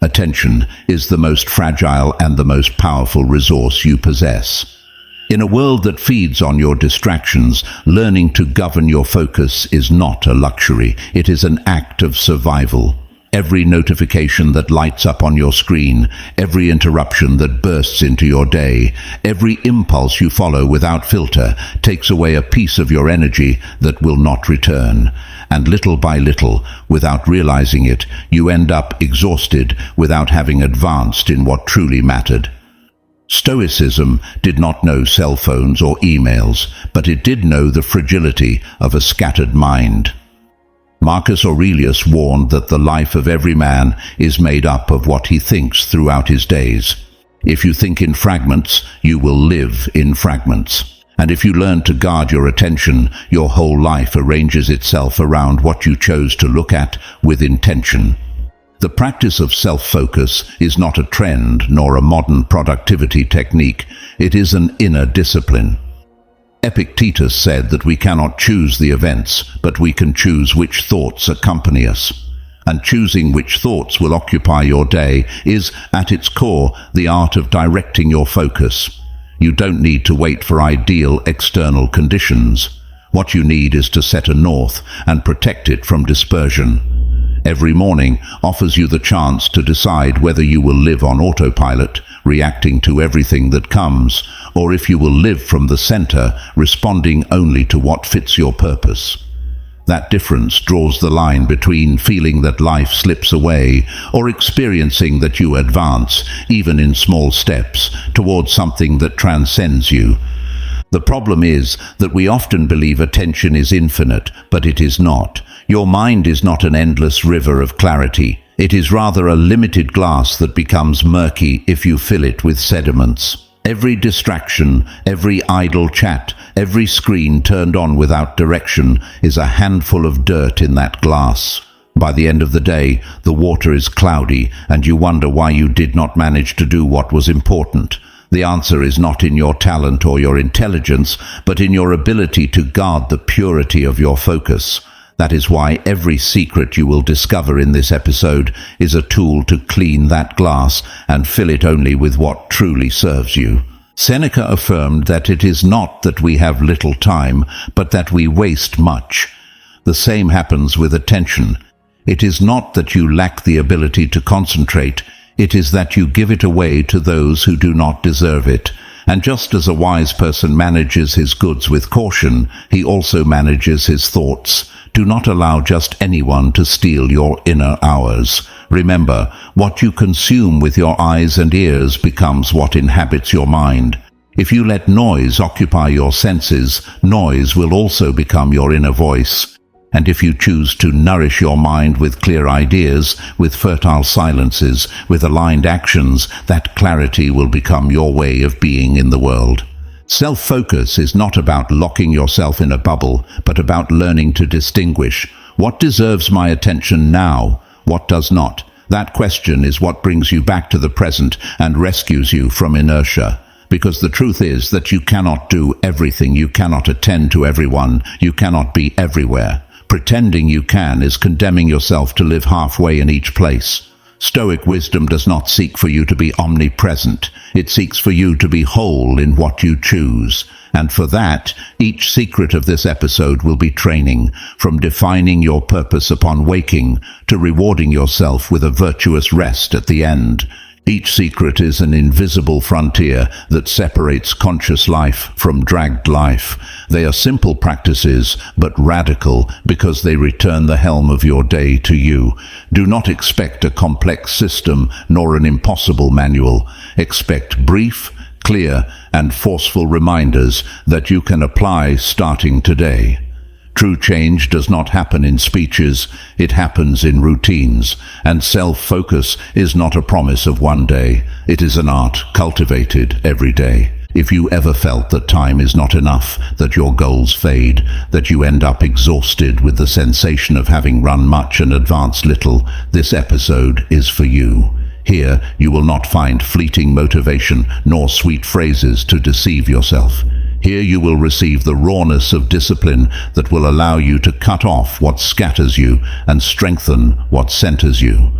Attention is the most fragile and the most powerful resource you possess. In a world that feeds on your distractions, learning to govern your focus is not a luxury. It is an act of survival. Every notification that lights up on your screen, every interruption that bursts into your day, every impulse you follow without filter takes away a piece of your energy that will not return. And little by little, without realizing it, you end up exhausted without having advanced in what truly mattered. Stoicism did not know cell phones or emails, but it did know the fragility of a scattered mind. Marcus Aurelius warned that the life of every man is made up of what he thinks throughout his days. If you think in fragments, you will live in fragments. And if you learn to guard your attention, your whole life arranges itself around what you chose to look at with intention. The practice of self-focus is not a trend nor a modern productivity technique. It is an inner discipline. Epictetus said that we cannot choose the events, but we can choose which thoughts accompany us. And choosing which thoughts will occupy your day is, at its core, the art of directing your focus. You don't need to wait for ideal external conditions. What you need is to set a north and protect it from dispersion. Every morning offers you the chance to decide whether you will live on autopilot, reacting to everything that comes, or if you will live from the center, responding only to what fits your purpose. That difference draws the line between feeling that life slips away or experiencing that you advance, even in small steps, towards something that transcends you. The problem is that we often believe attention is infinite, but it is not. Your mind is not an endless river of clarity. It is rather a limited glass that becomes murky if you fill it with sediments. Every distraction, every idle chat, every screen turned on without direction is a handful of dirt in that glass. By the end of the day, the water is cloudy and you wonder why you did not manage to do what was important. The answer is not in your talent or your intelligence, but in your ability to guard the purity of your focus. That is why every secret you will discover in this episode is a tool to clean that glass and fill it only with what truly serves you. Seneca affirmed that it is not that we have little time, but that we waste much. The same happens with attention. It is not that you lack the ability to concentrate, it is that you give it away to those who do not deserve it. And just as a wise person manages his goods with caution, he also manages his thoughts. Do not allow just anyone to steal your inner hours. Remember, what you consume with your eyes and ears becomes what inhabits your mind. If you let noise occupy your senses, noise will also become your inner voice. And if you choose to nourish your mind with clear ideas, with fertile silences, with aligned actions, that clarity will become your way of being in the world. Self-focus is not about locking yourself in a bubble, but about learning to distinguish what deserves my attention now, what does not. That question is what brings you back to the present and rescues you from inertia. Because the truth is that you cannot do everything, you cannot attend to everyone, you cannot be everywhere. Pretending you can is condemning yourself to live halfway in each place. Stoic wisdom does not seek for you to be omnipresent. It seeks for you to be whole in what you choose. And for that, each secret of this episode will be training, from defining your purpose upon waking to rewarding yourself with a virtuous rest at the end. Each secret is an invisible frontier that separates conscious life from dragged life. They are simple practices, but radical because they return the helm of your day to you. Do not expect a complex system nor an impossible manual. Expect brief, clear, and forceful reminders that you can apply starting today. True change does not happen in speeches, it happens in routines, and self-focus is not a promise of one day, it is an art cultivated every day. If you ever felt that time is not enough, that your goals fade, that you end up exhausted with the sensation of having run much and advanced little, this episode is for you. Here you will not find fleeting motivation nor sweet phrases to deceive yourself. Here you will receive the rawness of discipline that will allow you to cut off what scatters you and strengthen what centers you.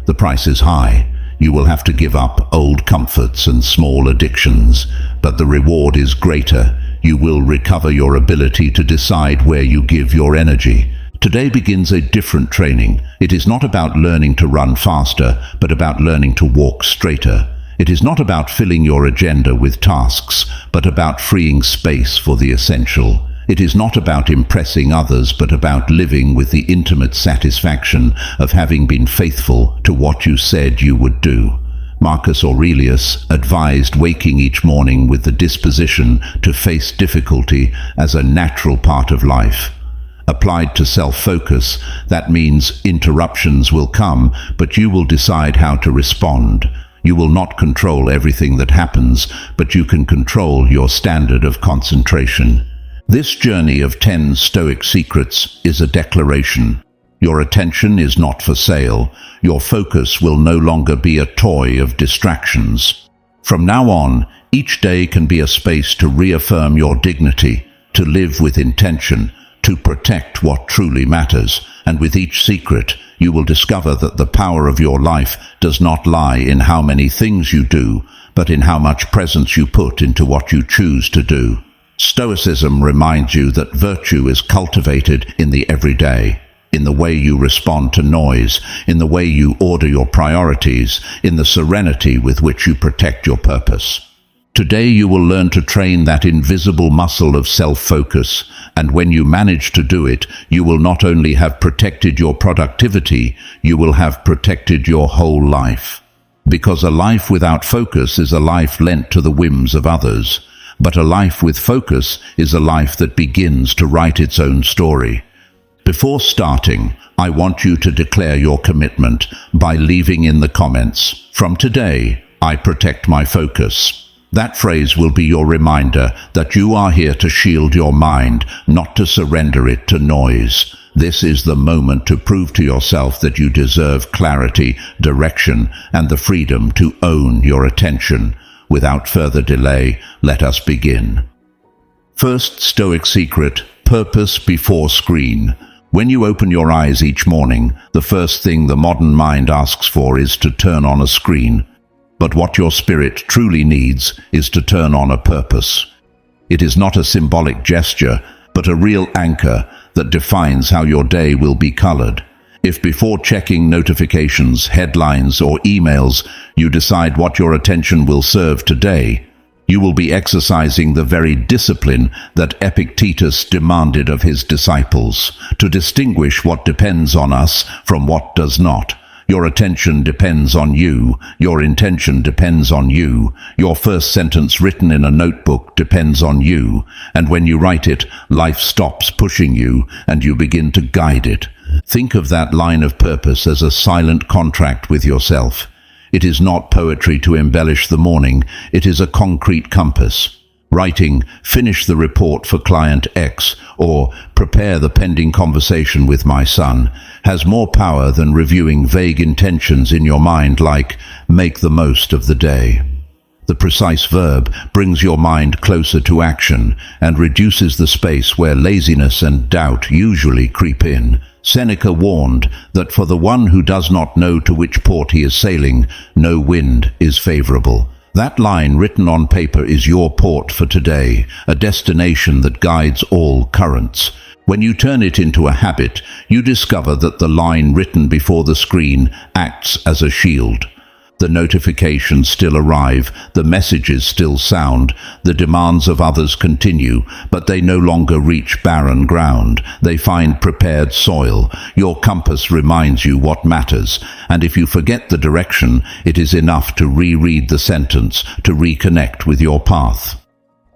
The price is high. You will have to give up old comforts and small addictions, but the reward is greater. You will recover your ability to decide where you give your energy. Today begins a different training. It is not about learning to run faster, but about learning to walk straighter. It is not about filling your agenda with tasks, but about freeing space for the essential. It is not about impressing others, but about living with the intimate satisfaction of having been faithful to what you said you would do. Marcus Aurelius advised waking each morning with the disposition to face difficulty as a natural part of life. Applied to self-focus, that means interruptions will come, but you will decide how to respond. You will not control everything that happens, but you can control your standard of concentration. This journey of 10 Stoic secrets is a declaration. Your attention is not for sale. Your focus will no longer be a toy of distractions. From now on, each day can be a space to reaffirm your dignity, to live with intention, to protect what truly matters, and with each secret, you will discover that the power of your life does not lie in how many things you do, but in how much presence you put into what you choose to do. Stoicism reminds you that virtue is cultivated in the everyday, in the way you respond to noise, in the way you order your priorities, in the serenity with which you protect your purpose. Today you will learn to train that invisible muscle of self-focus, and when you manage to do it, you will not only have protected your productivity, you will have protected your whole life. Because a life without focus is a life lent to the whims of others, but a life with focus is a life that begins to write its own story. Before starting, I want you to declare your commitment by leaving in the comments, "From today, I protect my focus." That phrase will be your reminder that you are here to shield your mind, not to surrender it to noise. This is the moment to prove to yourself that you deserve clarity, direction, and the freedom to own your attention. Without further delay, let us begin. First Stoic secret: purpose before screen. When you open your eyes each morning, the first thing the modern mind asks for is to turn on a screen. But what your spirit truly needs is to turn on a purpose. It is not a symbolic gesture, but a real anchor that defines how your day will be colored. If before checking notifications, headlines, or emails, you decide what your attention will serve today, you will be exercising the very discipline that Epictetus demanded of his disciples, to distinguish what depends on us from what does not. Your attention depends on you. Your intention depends on you. Your first sentence written in a notebook depends on you. And when you write it, life stops pushing you and you begin to guide it. Think of that line of purpose as a silent contract with yourself. It is not poetry to embellish the morning. It is a concrete compass. Writing, "Finish the report for client X," or "Prepare the pending conversation with my son," has more power than reviewing vague intentions in your mind like "make the most of the day." The precise verb brings your mind closer to action and reduces the space where laziness and doubt usually creep in. Seneca warned that for the one who does not know to which port he is sailing, no wind is favorable. That line written on paper is your port for today, a destination that guides all currents. When you turn it into a habit, you discover that the line written before the screen acts as a shield. The notifications still arrive, the messages still sound, the demands of others continue, but they no longer reach barren ground. They find prepared soil. Your compass reminds you what matters, and if you forget the direction, it is enough to reread the sentence to reconnect with your path.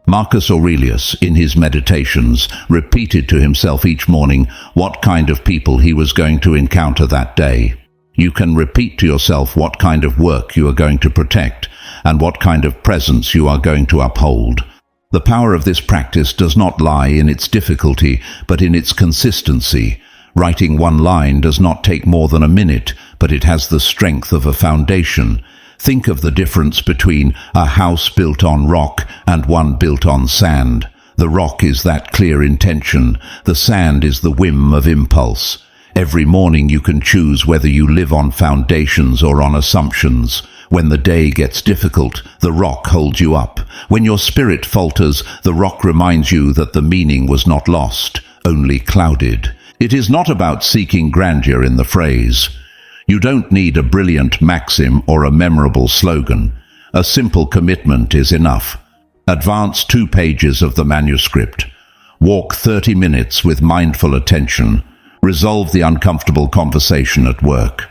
Marcus Aurelius, in his meditations, repeated to himself each morning what kind of people he was going to encounter that day. You can repeat to yourself what kind of work you are going to protect and what kind of presence you are going to uphold. The power of this practice does not lie in its difficulty, but in its consistency. Writing one line does not take more than a minute, but it has the strength of a foundation. Think of the difference between a house built on rock and one built on sand. The rock is that clear intention. The sand is the whim of impulse. Every morning you can choose whether you live on foundations or on assumptions. When the day gets difficult, the rock holds you up. When your spirit falters, the rock reminds you that the meaning was not lost, only clouded. It is not about seeking grandeur in the phrase. You don't need a brilliant maxim or a memorable slogan. A simple commitment is enough. Advance 2 pages of the manuscript. Walk 30 minutes with mindful attention. Resolve the uncomfortable conversation at work.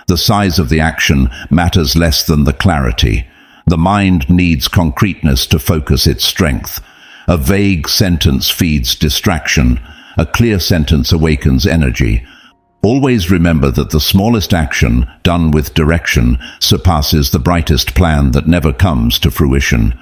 The size of the action matters less than the clarity. The mind needs concreteness to focus its strength. A vague sentence feeds distraction. A clear sentence awakens energy. Always remember that the smallest action, done with direction, surpasses the brightest plan that never comes to fruition.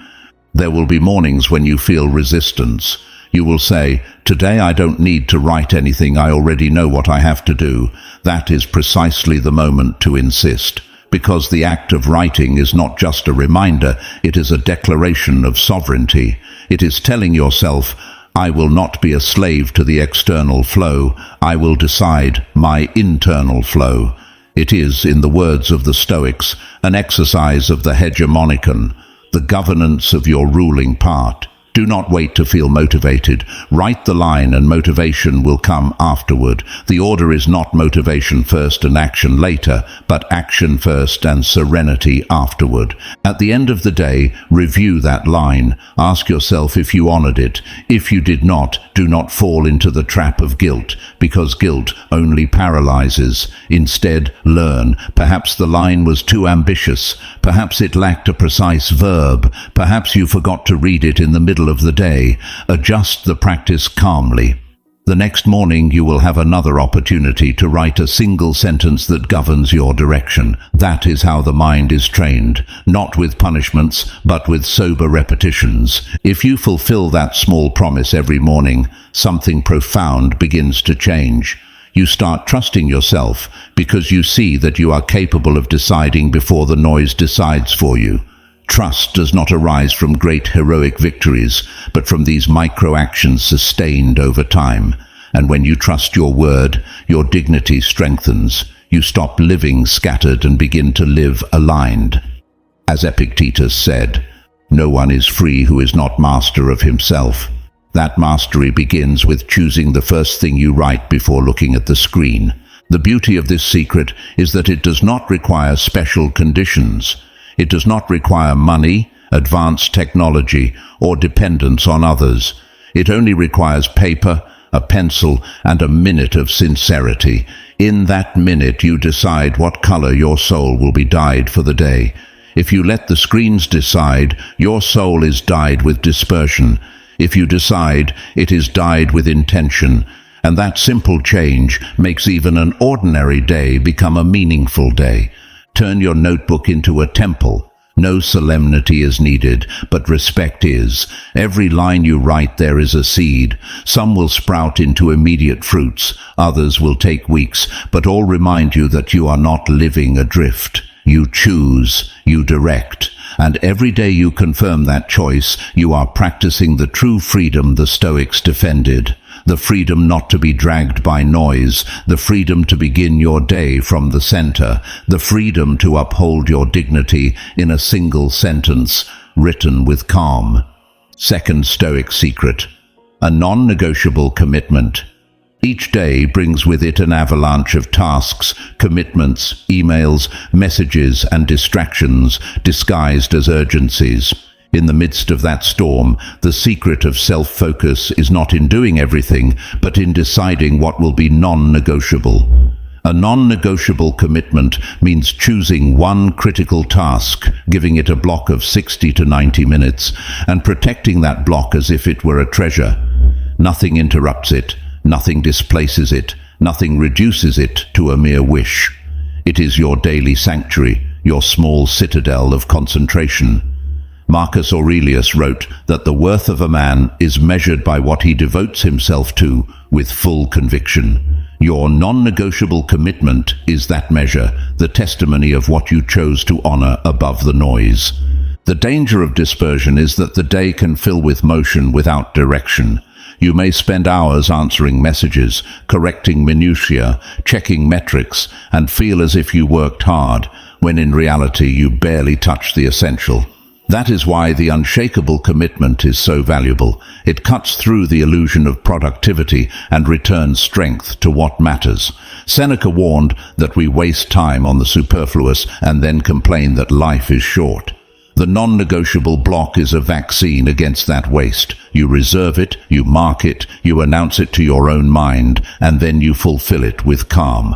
There will be mornings when you feel resistance. You will say, "Today I don't need to write anything, I already know what I have to do." That is precisely the moment to insist, because the act of writing is not just a reminder, it is a declaration of sovereignty. It is telling yourself, "I will not be a slave to the external flow, I will decide my internal flow." It is, in the words of the Stoics, an exercise of the hegemonikon, the governance of your ruling part. Do not wait to feel motivated. Write the line and motivation will come afterward. The order is not motivation first and action later, but action first and serenity afterward. At the end of the day, review that line. Ask yourself if you honored it. If you did not, do not fall into the trap of guilt, because guilt only paralyzes. Instead, learn. Perhaps the line was too ambitious. Perhaps it lacked a precise verb. Perhaps you forgot to read it in the middle of the day. Adjust the practice calmly. The next morning you will have another opportunity to write a single sentence that governs your direction. That is how the mind is trained, not with punishments, but with sober repetitions. If you fulfill that small promise every morning, something profound begins to change. You start trusting yourself because you see that you are capable of deciding before the noise decides for you. Trust does not arise from great heroic victories, but from these micro-actions sustained over time. And when you trust your word, your dignity strengthens. You stop living scattered and begin to live aligned. As Epictetus said, "No one is free who is not master of himself." That mastery begins with choosing the first thing you write before looking at the screen. The beauty of this secret is that it does not require special conditions. It does not require money, advanced technology, or dependence on others. It only requires paper, a pencil, and a minute of sincerity. In that minute you decide what color your soul will be dyed for the day. If you let the screens decide, your soul is dyed with dispersion. If you decide, it is dyed with intention. And that simple change makes even an ordinary day become a meaningful day. Turn your notebook into a temple. No solemnity is needed, but respect is. Every line you write there is a seed. Some will sprout into immediate fruits, others will take weeks, but all remind you that you are not living adrift. You choose, you direct, and every day you confirm that choice, you are practicing the true freedom the Stoics defended. The freedom not to be dragged by noise, the freedom to begin your day from the center, the freedom to uphold your dignity in a single sentence, written with calm. Second Stoic secret, a non-negotiable commitment. Each day brings with it an avalanche of tasks, commitments, emails, messages, and distractions disguised as urgencies. In the midst of that storm, the secret of self-focus is not in doing everything, but in deciding what will be non-negotiable. A non-negotiable commitment means choosing one critical task, giving it a block of 60 to 90 minutes, and protecting that block as if it were a treasure. Nothing interrupts it, nothing displaces it, nothing reduces it to a mere wish. It is your daily sanctuary, your small citadel of concentration. Marcus Aurelius wrote that the worth of a man is measured by what he devotes himself to with full conviction. Your non-negotiable commitment is that measure, the testimony of what you chose to honor above the noise. The danger of dispersion is that the day can fill with motion without direction. You may spend hours answering messages, correcting minutiae, checking metrics, and feel as if you worked hard, when in reality you barely touch the essential. That is why the unshakable commitment is so valuable. It cuts through the illusion of productivity and returns strength to what matters. Seneca warned that we waste time on the superfluous and then complain that life is short. The non-negotiable block is a vaccine against that waste. You reserve it, you mark it, you announce it to your own mind, and then you fulfill it with calm.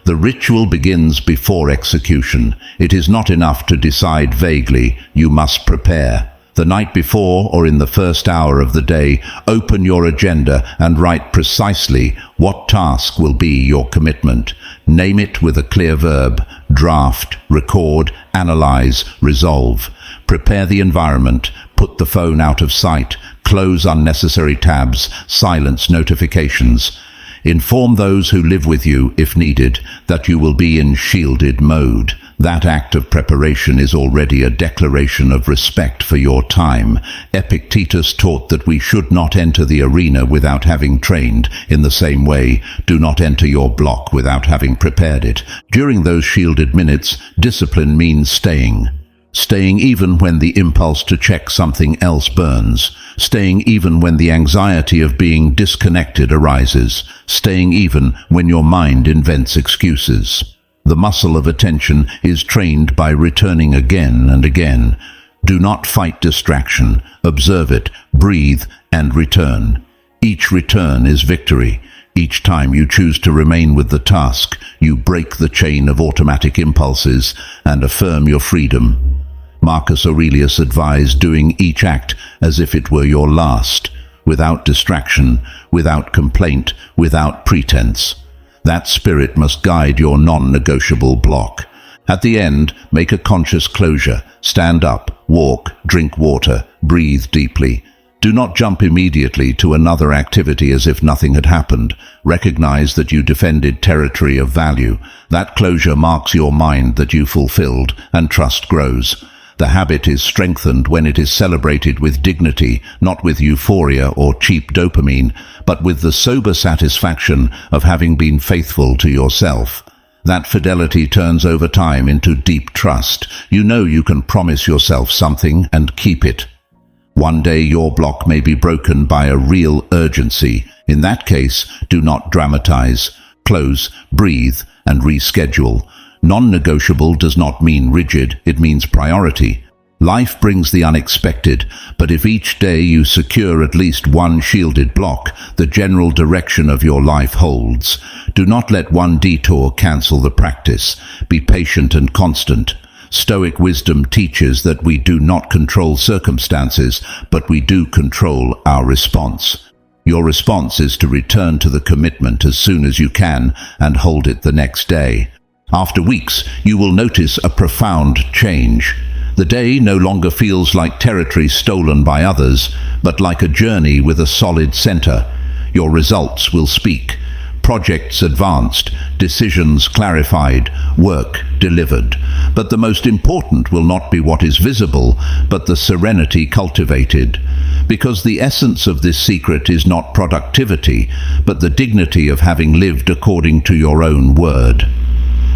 The ritual begins before execution. It is not enough to decide vaguely. You must prepare. The night before or in the first hour of the day, open your agenda and write precisely what task will be your commitment. Name it with a clear verb. Draft, record, analyze, resolve. Prepare the environment. Put the phone out of sight. Close unnecessary tabs. Silence notifications. Inform those who live with you, if needed, that you will be in shielded mode. That act of preparation is already a declaration of respect for your time. Epictetus taught that we should not enter the arena without having trained. In the same way, do not enter your block without having prepared it. During those shielded minutes, discipline means staying. Staying even when the impulse to check something else burns. Staying even when the anxiety of being disconnected arises. Staying even when your mind invents excuses. The muscle of attention is trained by returning again and again. Do not fight distraction. Observe it, breathe, and return. Each return is victory. Each time you choose to remain with the task, you break the chain of automatic impulses and affirm your freedom. Marcus Aurelius advised doing each act as if it were your last, without distraction, without complaint, without pretense. That spirit must guide your non-negotiable block. At the end, make a conscious closure. Stand up, walk, drink water, breathe deeply. Do not jump immediately to another activity as if nothing had happened. Recognize that you defended territory of value. That closure marks your mind that you fulfilled, and trust grows. The habit is strengthened when it is celebrated with dignity, not with euphoria or cheap dopamine, but with the sober satisfaction of having been faithful to yourself. That fidelity turns over time into deep trust. You know you can promise yourself something and keep it. One day your block may be broken by a real urgency. In that case, do not dramatize. Close, breathe, and reschedule. Non-negotiable does not mean rigid, it means priority. Life brings the unexpected, but if each day you secure at least one shielded block, the general direction of your life holds. Do not let one detour cancel the practice. Be patient and constant. Stoic wisdom teaches that we do not control circumstances, but we do control our response. Your response is to return to the commitment as soon as you can and hold it the next day. After weeks, you will notice a profound change. The day no longer feels like territory stolen by others, but like a journey with a solid center. Your results will speak. Projects advanced, decisions clarified, work delivered. But the most important will not be what is visible, but the serenity cultivated. Because the essence of this secret is not productivity, but the dignity of having lived according to your own word.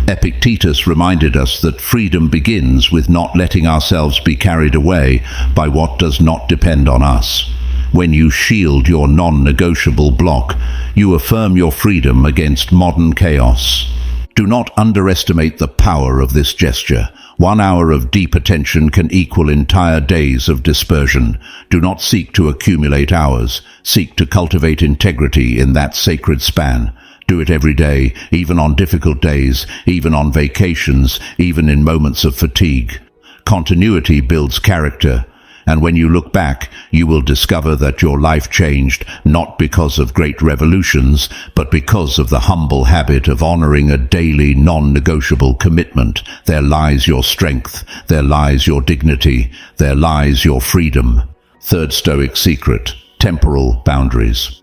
Epictetus reminded us that freedom begins with not letting ourselves be carried away by what does not depend on us. When you shield your non-negotiable block, you affirm your freedom against modern chaos. Do not underestimate the power of this gesture. 1 hour of deep attention can equal entire days of dispersion. Do not seek to accumulate hours. Seek to cultivate integrity in that sacred span. Do it every day, even on difficult days, even on vacations, even in moments of fatigue. Continuity builds character, and when you look back, you will discover that your life changed not because of great revolutions, but because of the humble habit of honoring a daily, non-negotiable commitment. There lies your strength, there lies your dignity, there lies your freedom. Third Stoic secret: temporal boundaries.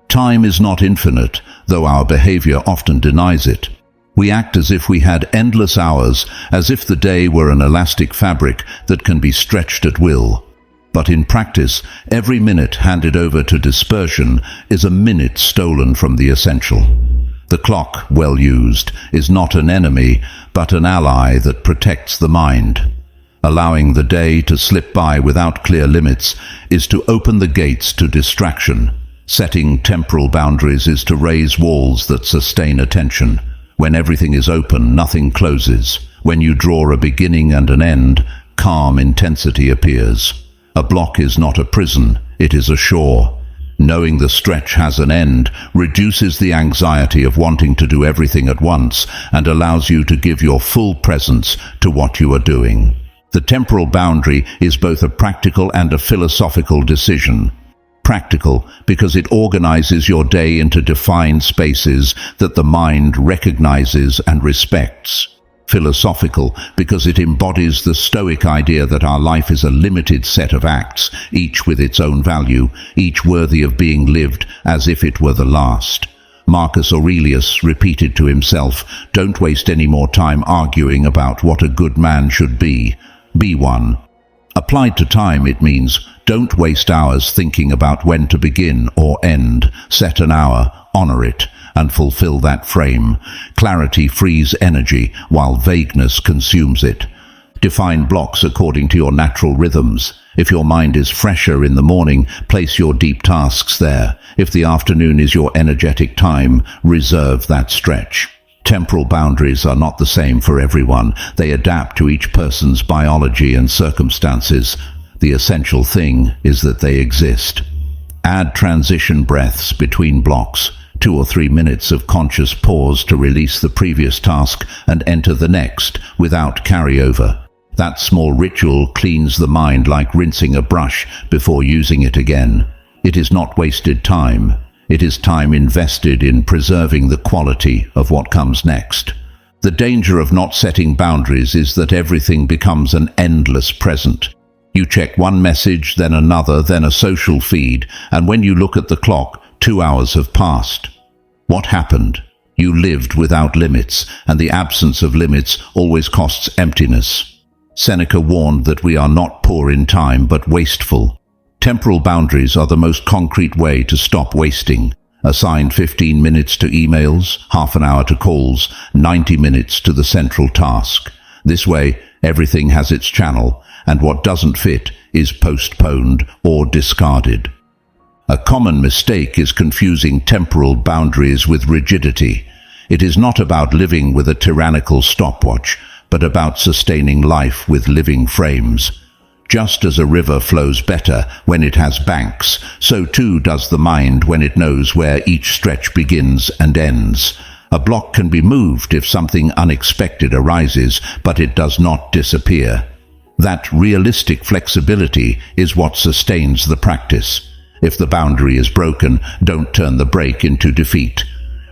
Time is not infinite, though our behavior often denies it. We act as if we had endless hours, as if the day were an elastic fabric that can be stretched at will. But in practice, every minute handed over to dispersion is a minute stolen from the essential. The clock, well used, is not an enemy, but an ally that protects the mind. Allowing the day to slip by without clear limits is to open the gates to distraction. Setting temporal boundaries is to raise walls that sustain attention. When everything is open, nothing closes. When you draw a beginning and an end, calm intensity appears. A block is not a prison, it is a shore. Knowing the stretch has an end reduces the anxiety of wanting to do everything at once and allows you to give your full presence to what you are doing. The temporal boundary is both a practical and a philosophical decision. Practical because it organizes your day into defined spaces that the mind recognizes and respects. Philosophical because it embodies the Stoic idea that our life is a limited set of acts, each with its own value, each worthy of being lived as if it were the last. Marcus Aurelius repeated to himself, "Don't waste any more time arguing about what a good man should be. Be one." Applied to time, it means don't waste hours thinking about when to begin or end. Set an hour, honor it, and fulfill that frame. Clarity frees energy, while vagueness consumes it. Define blocks according to your natural rhythms. If your mind is fresher in the morning, place your deep tasks there. If the afternoon is your energetic time, reserve that stretch. Temporal boundaries are not the same for everyone. They adapt to each person's biology and circumstances. The essential thing is that they exist. Add transition breaths between blocks. 2 or 3 minutes of conscious pause to release the previous task and enter the next without carryover. That small ritual cleans the mind like rinsing a brush before using it again. It is not wasted time. It is time invested in preserving the quality of what comes next. The danger of not setting boundaries is that everything becomes an endless present. You check one message, then another, then a social feed, and when you look at the clock, 2 hours have passed. What happened? You lived without limits, and the absence of limits always costs emptiness. Seneca warned that we are not poor in time, but wasteful. Temporal boundaries are the most concrete way to stop wasting. Assign 15 minutes to emails, half an hour to calls, 90 minutes to the central task. This way, everything has its channel, and what doesn't fit is postponed or discarded. A common mistake is confusing temporal boundaries with rigidity. It is not about living with a tyrannical stopwatch, but about sustaining life with living frames. Just as a river flows better when it has banks, so too does the mind when it knows where each stretch begins and ends. A block can be moved if something unexpected arises, but it does not disappear. That realistic flexibility is what sustains the practice. If the boundary is broken, don't turn the break into defeat.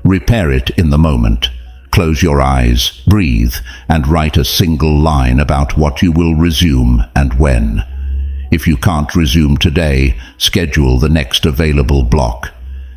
Repair it in the moment. Close your eyes, breathe, and write a single line about what you will resume and when. If you can't resume today, schedule the next available block.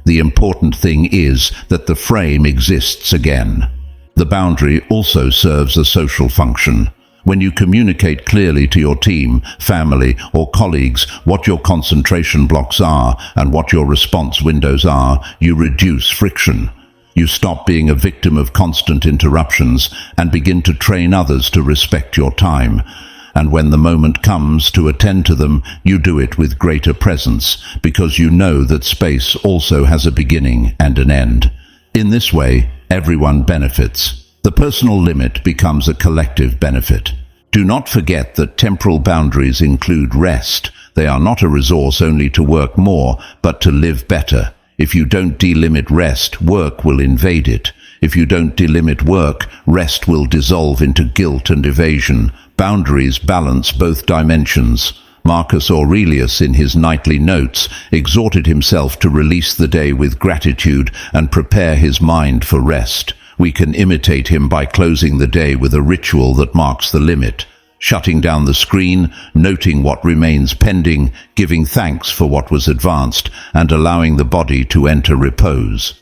The important thing is that the frame exists again. The boundary also serves a social function. When you communicate clearly to your team, family, or colleagues what your concentration blocks are and what your response windows are, you reduce friction. You stop being a victim of constant interruptions and begin to train others to respect your time. And when the moment comes to attend to them, you do it with greater presence, because you know that space also has a beginning and an end. In this way, everyone benefits. The personal limit becomes a collective benefit. Do not forget that temporal boundaries include rest. They are not a resource only to work more, but to live better. If you don't delimit rest, work will invade it. If you don't delimit work, rest will dissolve into guilt and evasion. Boundaries balance both dimensions. Marcus Aurelius, in his nightly notes, exhorted himself to release the day with gratitude and prepare his mind for rest. We can imitate him by closing the day with a ritual that marks the limit. Shutting down the screen, noting what remains pending, giving thanks for what was advanced, and allowing the body to enter repose.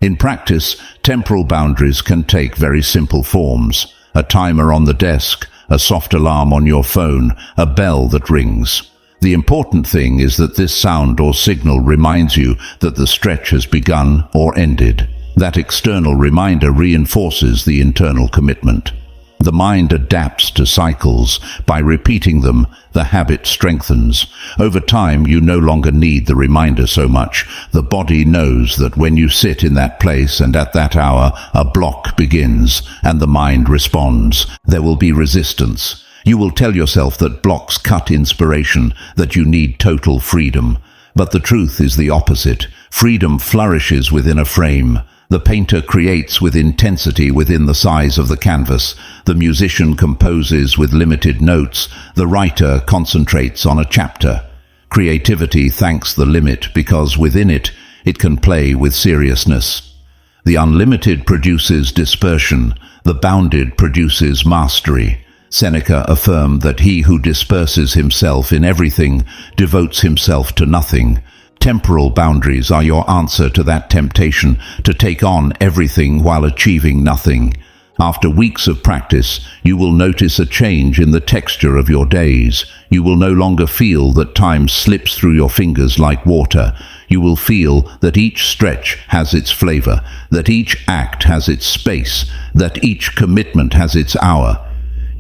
In practice, temporal boundaries can take very simple forms. A timer on the desk, a soft alarm on your phone, a bell that rings. The important thing is that this sound or signal reminds you that the stretch has begun or ended. That external reminder reinforces the internal commitment. The mind adapts to cycles. By repeating them, the habit strengthens. Over time, you no longer need the reminder so much. The body knows that when you sit in that place and at that hour, a block begins, and the mind responds. There will be resistance. You will tell yourself that blocks cut inspiration, that you need total freedom. But the truth is the opposite. Freedom flourishes within a frame. The painter creates with intensity within the size of the canvas. The musician composes with limited notes. The writer concentrates on a chapter. Creativity thanks the limit because within it, it can play with seriousness. The unlimited produces dispersion. The bounded produces mastery. Seneca affirmed that he who disperses himself in everything devotes himself to nothing. Temporal boundaries are your answer to that temptation to take on everything while achieving nothing. After weeks of practice, you will notice a change in the texture of your days. You will no longer feel that time slips through your fingers like water. You will feel that each stretch has its flavor, that each act has its space, that each commitment has its hour.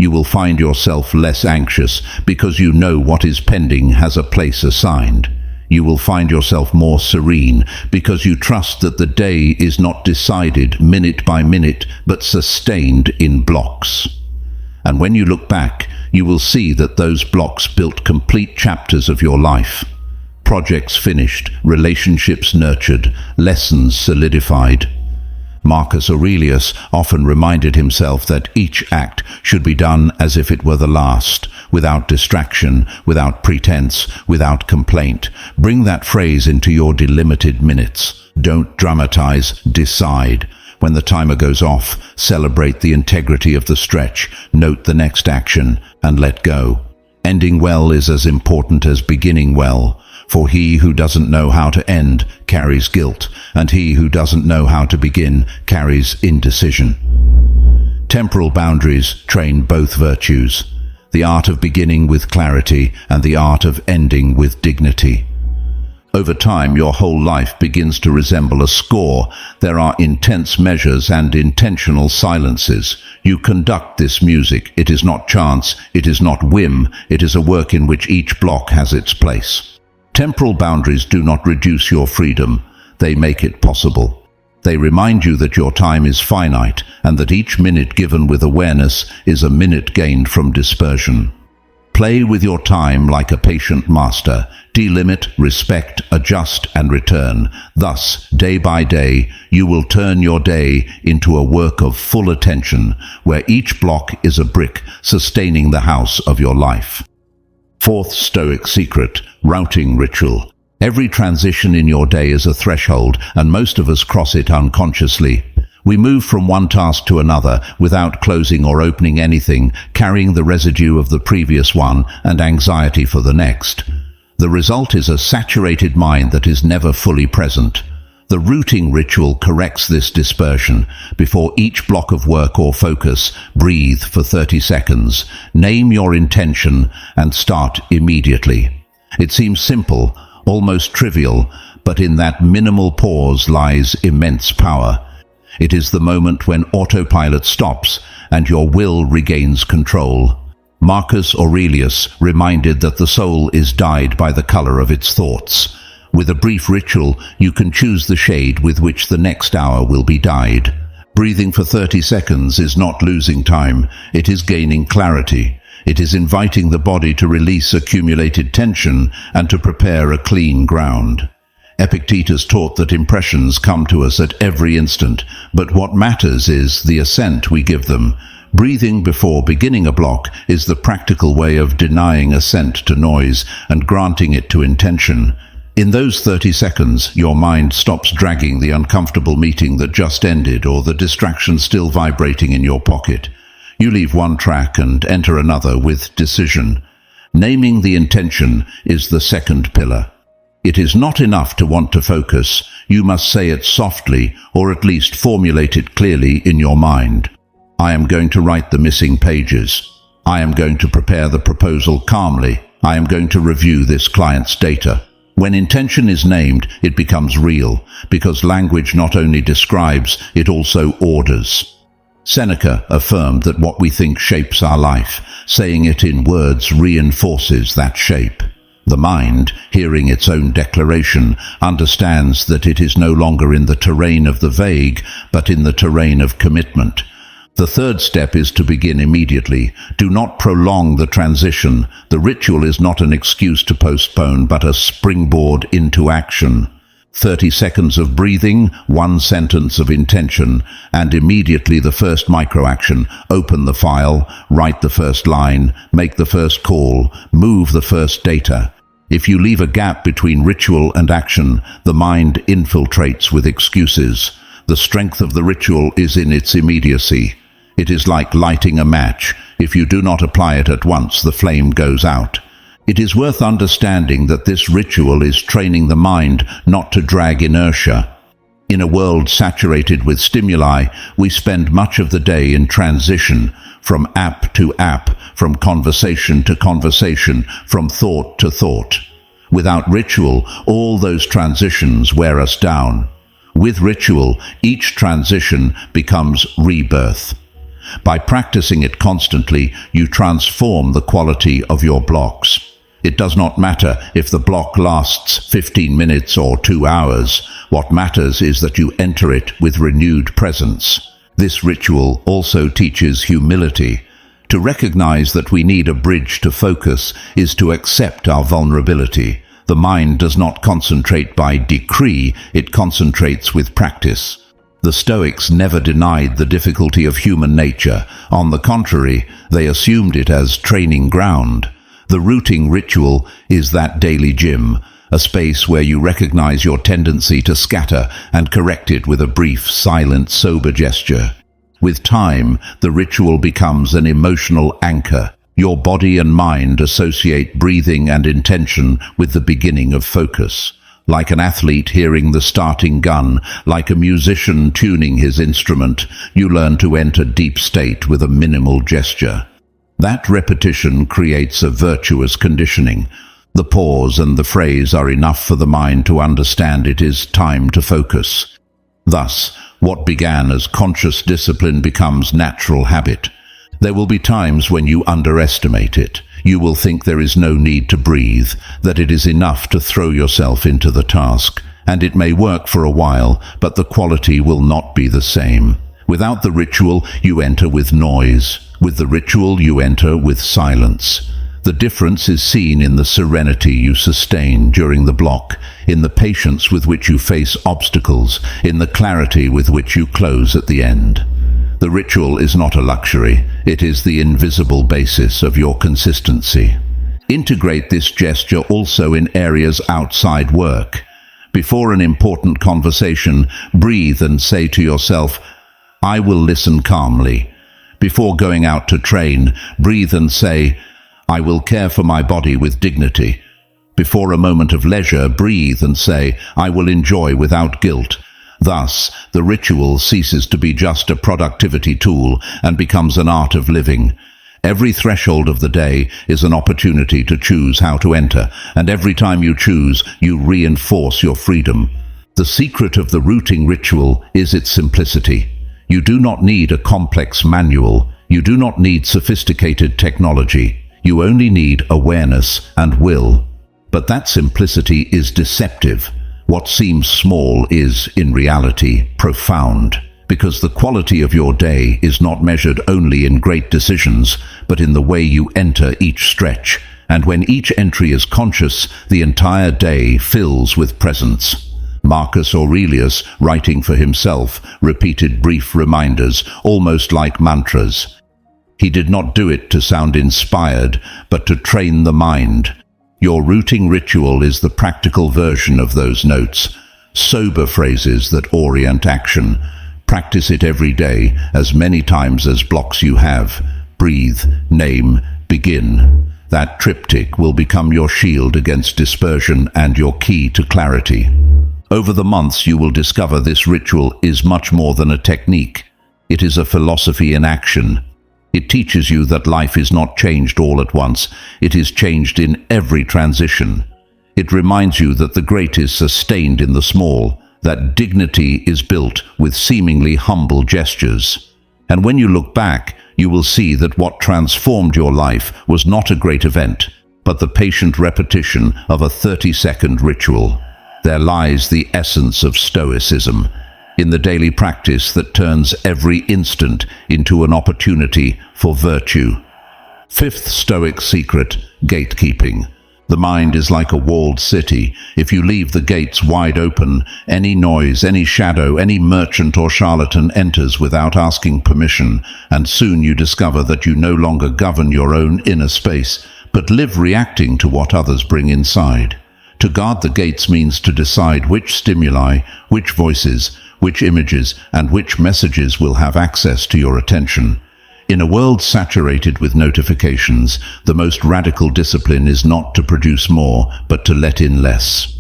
You will find yourself less anxious because you know what is pending has a place assigned. You will find yourself more serene because you trust that the day is not decided minute by minute, but sustained in blocks. And when you look back, you will see that those blocks built complete chapters of your life. Projects finished, relationships nurtured, lessons solidified. Marcus Aurelius often reminded himself that each act should be done as if it were the last, without distraction, without pretense, without complaint. Bring that phrase into your delimited minutes. Don't dramatize, decide. When the timer goes off, celebrate the integrity of the stretch, note the next action, and let go. Ending well is as important as beginning well. For he who doesn't know how to end carries guilt, and he who doesn't know how to begin carries indecision. Temporal boundaries train both virtues, the art of beginning with clarity and the art of ending with dignity. Over time, your whole life begins to resemble a score. There are intense measures and intentional silences. You conduct this music. It is not chance, it is not whim, it is a work in which each block has its place. Temporal boundaries do not reduce your freedom, they make it possible. They remind you that your time is finite and that each minute given with awareness is a minute gained from dispersion. Play with your time like a patient master. Delimit, respect, adjust, and return. Thus, day by day, you will turn your day into a work of full attention, where each block is a brick sustaining the house of your life. Fourth Stoic secret, routing ritual. Every transition in your day is a threshold, and most of us cross it unconsciously. We move from one task to another without closing or opening anything, carrying the residue of the previous one and anxiety for the next. The result is a saturated mind that is never fully present. The routing ritual corrects this dispersion. Before each block of work or focus, breathe for 30 seconds, name your intention, and start immediately. It seems simple, almost trivial, but in that minimal pause lies immense power. It is the moment when autopilot stops and your will regains control. Marcus Aurelius reminded that the soul is dyed by the color of its thoughts. With a brief ritual, you can choose the shade with which the next hour will be dyed. Breathing for 30 seconds is not losing time, it is gaining clarity. It is inviting the body to release accumulated tension and to prepare a clean ground. Epictetus taught that impressions come to us at every instant, but what matters is the assent we give them. Breathing before beginning a block is the practical way of denying assent to noise and granting it to intention. In those 30 seconds, your mind stops dragging the uncomfortable meeting that just ended or the distraction still vibrating in your pocket. You leave one track and enter another with decision. Naming the intention is the second pillar. It is not enough to want to focus. You must say it softly, or at least formulate it clearly in your mind. I am going to write the missing pages. I am going to prepare the proposal calmly. I am going to review this client's data. When intention is named, it becomes real, because language not only describes, it also orders. Seneca affirmed that what we think shapes our life. Saying it in words reinforces that shape. The mind, hearing its own declaration, understands that it is no longer in the terrain of the vague, but in the terrain of commitment. The third step is to begin immediately. Do not prolong the transition. The ritual is not an excuse to postpone, but a springboard into action. 30 seconds of breathing, 1 sentence of intention, and immediately the first microaction. Open the file, write the first line, make the first call, move the first data. If you leave a gap between ritual and action, the mind infiltrates with excuses. The strength of the ritual is in its immediacy. It is like lighting a match. If you do not apply it at once, the flame goes out. It is worth understanding that this ritual is training the mind not to drag inertia. In a world saturated with stimuli, we spend much of the day in transition, from app to app, from conversation to conversation, from thought to thought. Without ritual, all those transitions wear us down. With ritual, each transition becomes rebirth. By practicing it constantly, you transform the quality of your blocks. It does not matter if the block lasts 15 minutes or 2 hours. What matters is that you enter it with renewed presence. This ritual also teaches humility. To recognize that we need a bridge to focus is to accept our vulnerability. The mind does not concentrate by decree, it concentrates with practice. The Stoics never denied the difficulty of human nature. On the contrary, they assumed it as training ground. The rooting ritual is that daily gym, a space where you recognize your tendency to scatter and correct it with a brief, silent, sober gesture. With time, the ritual becomes an emotional anchor. Your body and mind associate breathing and intention with the beginning of focus. Like an athlete hearing the starting gun, like a musician tuning his instrument, you learn to enter deep state with a minimal gesture. That repetition creates a virtuous conditioning. The pause and the phrase are enough for the mind to understand it is time to focus. Thus, what began as conscious discipline becomes natural habit. There will be times when you underestimate it. You will think there is no need to breathe, that it is enough to throw yourself into the task. And it may work for a while, but the quality will not be the same. Without the ritual, you enter with noise. With the ritual, you enter with silence. The difference is seen in the serenity you sustain during the block, in the patience with which you face obstacles, in the clarity with which you close at the end. The ritual is not a luxury, it is the invisible basis of your consistency. Integrate this gesture also in areas outside work. Before an important conversation, breathe and say to yourself, "I will listen calmly." Before going out to train, breathe and say, "I will care for my body with dignity." Before a moment of leisure, breathe and say, "I will enjoy without guilt." Thus, the ritual ceases to be just a productivity tool and becomes an art of living. Every threshold of the day is an opportunity to choose how to enter, and every time you choose, you reinforce your freedom. The secret of the rooting ritual is its simplicity. You do not need a complex manual. You do not need sophisticated technology. You only need awareness and will. But that simplicity is deceptive. What seems small is, in reality, profound. Because the quality of your day is not measured only in great decisions, but in the way you enter each stretch. And when each entry is conscious, the entire day fills with presence. Marcus Aurelius, writing for himself, repeated brief reminders, almost like mantras. He did not do it to sound inspired, but to train the mind. Your rooting ritual is the practical version of those notes, sober phrases that orient action. Practice it every day, as many times as blocks you have. Breathe, name, begin. That triptych will become your shield against dispersion and your key to clarity. Over the months, you will discover this ritual is much more than a technique. It is a philosophy in action. It teaches you that life is not changed all at once, it is changed in every transition. It reminds you that the great is sustained in the small, that dignity is built with seemingly humble gestures. And when you look back, you will see that what transformed your life was not a great event, but the patient repetition of a 30-second ritual. There lies the essence of Stoicism, in the daily practice that turns every instant into an opportunity for virtue. Fifth Stoic secret, gatekeeping. The mind is like a walled city. If you leave the gates wide open, any noise, any shadow, any merchant or charlatan enters without asking permission, and soon you discover that you no longer govern your own inner space, but live reacting to what others bring inside. To guard the gates means to decide which stimuli, which voices, which images, and which messages will have access to your attention. In a world saturated with notifications, the most radical discipline is not to produce more, but to let in less.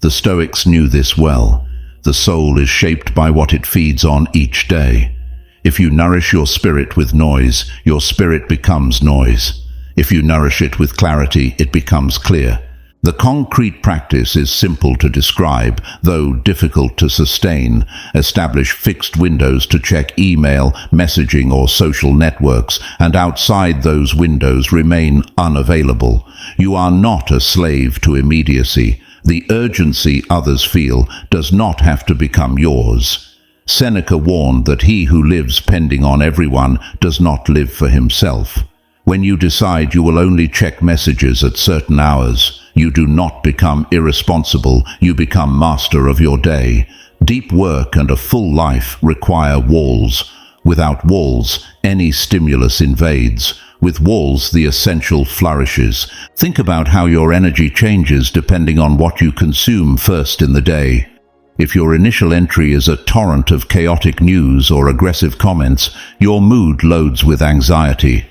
The Stoics knew this well. The soul is shaped by what it feeds on each day. If you nourish your spirit with noise, your spirit becomes noise. If you nourish it with clarity, it becomes clear. The concrete practice is simple to describe, though difficult to sustain. Establish fixed windows to check email, messaging, or social networks, and outside those windows remain unavailable. You are not a slave to immediacy. The urgency others feel does not have to become yours. Seneca warned that he who lives pending on everyone does not live for himself. When you decide you will only check messages at certain hours, you do not become irresponsible, you become master of your day. Deep work and a full life require walls. Without walls, any stimulus invades. With walls, the essential flourishes. Think about how your energy changes depending on what you consume first in the day. If your initial entry is a torrent of chaotic news or aggressive comments, your mood loads with anxiety.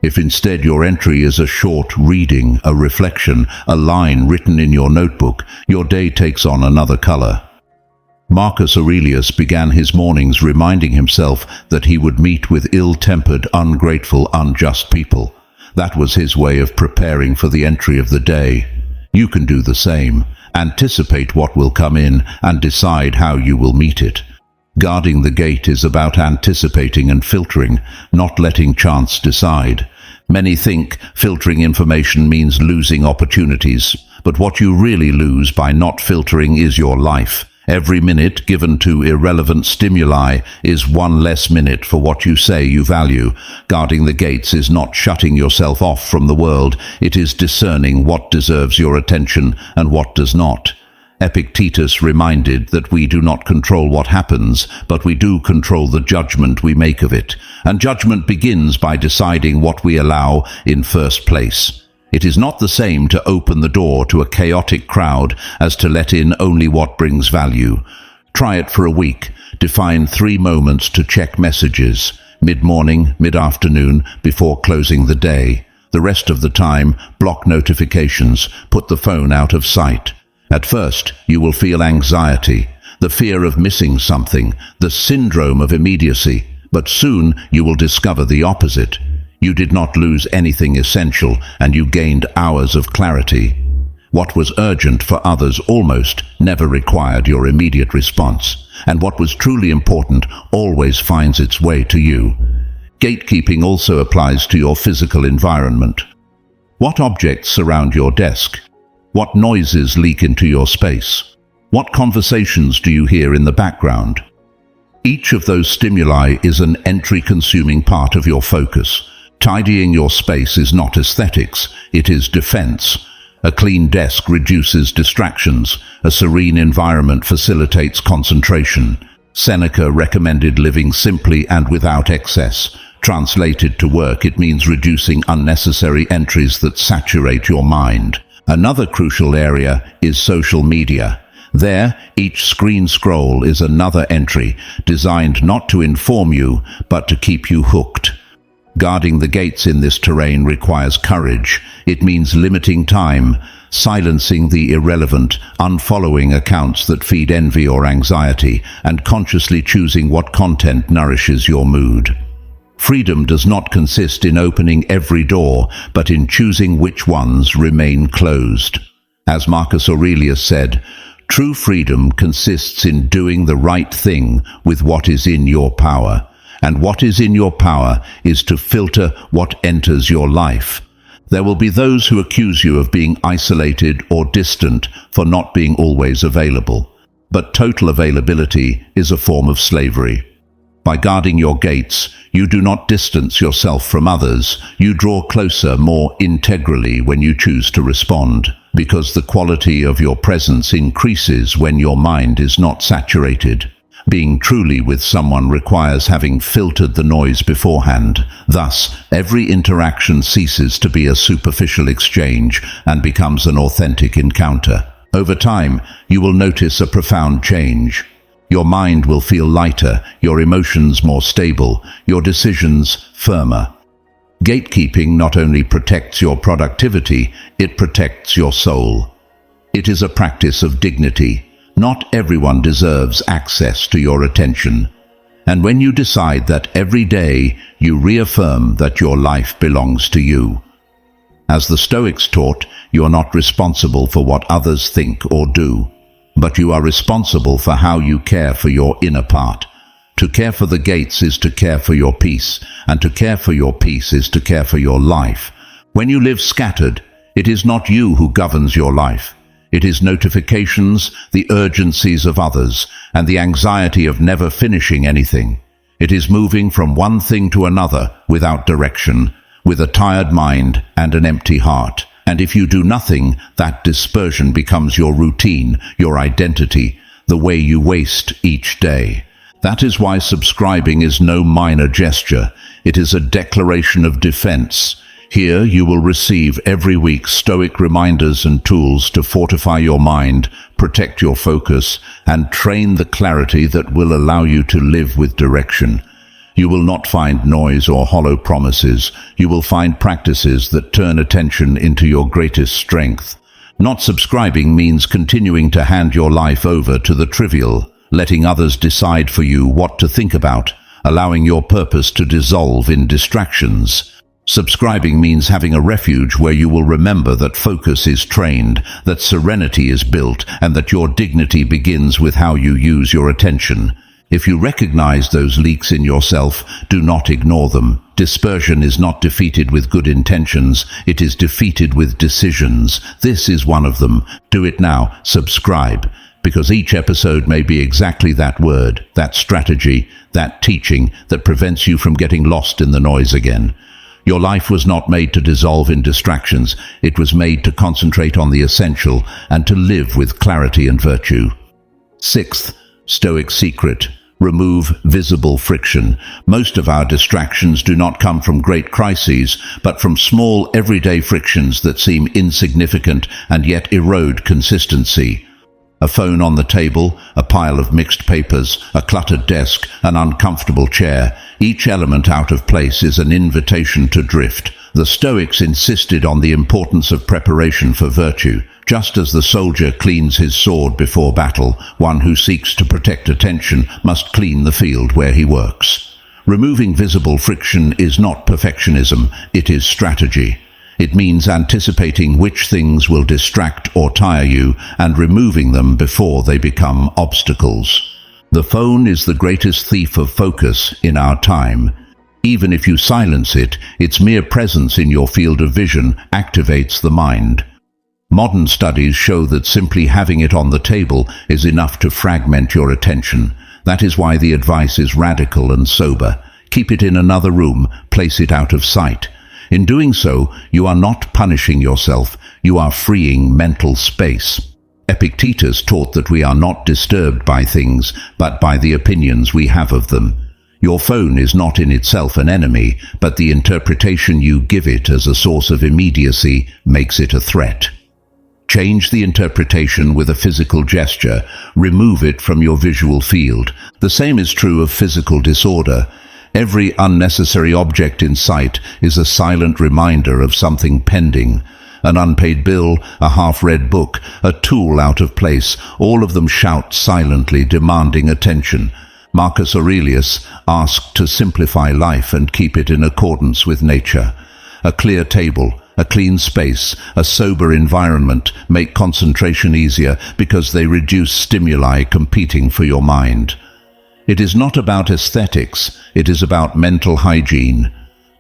If instead your entry is a short reading, a reflection, a line written in your notebook, your day takes on another color. Marcus Aurelius began his mornings reminding himself that he would meet with ill-tempered, ungrateful, unjust people. That was his way of preparing for the entry of the day. You can do the same. Anticipate what will come in and decide how you will meet it. Guarding the gate is about anticipating and filtering, not letting chance decide. Many think filtering information means losing opportunities, but what you really lose by not filtering is your life. Every minute given to irrelevant stimuli is one less minute for what you say you value. Guarding the gates is not shutting yourself off from the world, it is discerning what deserves your attention and what does not. Epictetus reminded that we do not control what happens, but we do control the judgment we make of it. And judgment begins by deciding what we allow in first place. It is not the same to open the door to a chaotic crowd as to let in only what brings value. Try it for a week. Define 3 moments to check messages: mid-morning, mid-afternoon, before closing the day. The rest of the time, block notifications, put the phone out of sight. At first, you will feel anxiety, the fear of missing something, the syndrome of immediacy, but soon you will discover the opposite. You did not lose anything essential, and you gained hours of clarity. What was urgent for others almost never required your immediate response, and what was truly important always finds its way to you. Gatekeeping also applies to your physical environment. What objects surround your desk? What noises leak into your space? What conversations do you hear in the background? Each of those stimuli is an entry-consuming part of your focus. Tidying your space is not aesthetics, it is defense. A clean desk reduces distractions. A serene environment facilitates concentration. Seneca recommended living simply and without excess. Translated to work, it means reducing unnecessary entries that saturate your mind. Another crucial area is social media. There, each screen scroll is another entry, designed not to inform you, but to keep you hooked. Guarding the gates in this terrain requires courage. It means limiting time, silencing the irrelevant, unfollowing accounts that feed envy or anxiety, and consciously choosing what content nourishes your mood. Freedom does not consist in opening every door, but in choosing which ones remain closed. As Marcus Aurelius said, true freedom consists in doing the right thing with what is in your power. And what is in your power is to filter what enters your life. There will be those who accuse you of being isolated or distant for not being always available. But total availability is a form of slavery. By guarding your gates, you do not distance yourself from others. You draw closer more integrally when you choose to respond, because the quality of your presence increases when your mind is not saturated. Being truly with someone requires having filtered the noise beforehand. Thus, every interaction ceases to be a superficial exchange and becomes an authentic encounter. Over time, you will notice a profound change. Your mind will feel lighter, your emotions more stable, your decisions firmer. Gatekeeping not only protects your productivity, it protects your soul. It is a practice of dignity. Not everyone deserves access to your attention. And when you decide that every day, you reaffirm that your life belongs to you. As the Stoics taught, you are not responsible for what others think or do, but you are responsible for how you care for your inner part. To care for the gates is to care for your peace, and to care for your peace is to care for your life. When you live scattered, it is not you who governs your life. It is notifications, the urgencies of others, and the anxiety of never finishing anything. It is moving from one thing to another without direction, with a tired mind and an empty heart. And if you do nothing, that dispersion becomes your routine, your identity, the way you waste each day. That is why subscribing is no minor gesture. It is a declaration of defense. Here you will receive every week Stoic reminders and tools to fortify your mind, protect your focus, and train the clarity that will allow you to live with direction. You will not find noise or hollow promises. You will find practices that turn attention into your greatest strength. Not subscribing means continuing to hand your life over to the trivial, letting others decide for you what to think about, allowing your purpose to dissolve in distractions. Subscribing means having a refuge where you will remember that focus is trained, that serenity is built, and that your dignity begins with how you use your attention. If you recognize those leaks in yourself, do not ignore them. Dispersion is not defeated with good intentions, it is defeated with decisions. This is one of them. Do it now. Subscribe. Because each episode may be exactly that word, that strategy, that teaching that prevents you from getting lost in the noise again. Your life was not made to dissolve in distractions. It was made to concentrate on the essential and to live with clarity and virtue. Sixth, Stoic secret. Remove visible friction. Most of our distractions do not come from great crises, but from small everyday frictions that seem insignificant and yet erode consistency. A phone on the table, a pile of mixed papers, a cluttered desk, an uncomfortable chair. Each element out of place is an invitation to drift. The Stoics insisted on the importance of preparation for virtue. Just as the soldier cleans his sword before battle, one who seeks to protect attention must clean the field where he works. Removing visible friction is not perfectionism, it is strategy. It means anticipating which things will distract or tire you and removing them before they become obstacles. The phone is the greatest thief of focus in our time. Even if you silence it, its mere presence in your field of vision activates the mind. Modern studies show that simply having it on the table is enough to fragment your attention. That is why the advice is radical and sober. Keep it in another room, place it out of sight. In doing so, you are not punishing yourself, you are freeing mental space. Epictetus taught that we are not disturbed by things, but by the opinions we have of them. Your phone is not in itself an enemy, but the interpretation you give it as a source of immediacy makes it a threat. Change the interpretation with a physical gesture. Remove it from your visual field. The same is true of physical disorder. Every unnecessary object in sight is a silent reminder of something pending. An unpaid bill, a half-read book, a tool out of place, all of them shout silently, demanding attention. Marcus Aurelius asked to simplify life and keep it in accordance with nature. A clear table, a clean space, a sober environment make concentration easier because they reduce stimuli competing for your mind. It is not about aesthetics, it is about mental hygiene.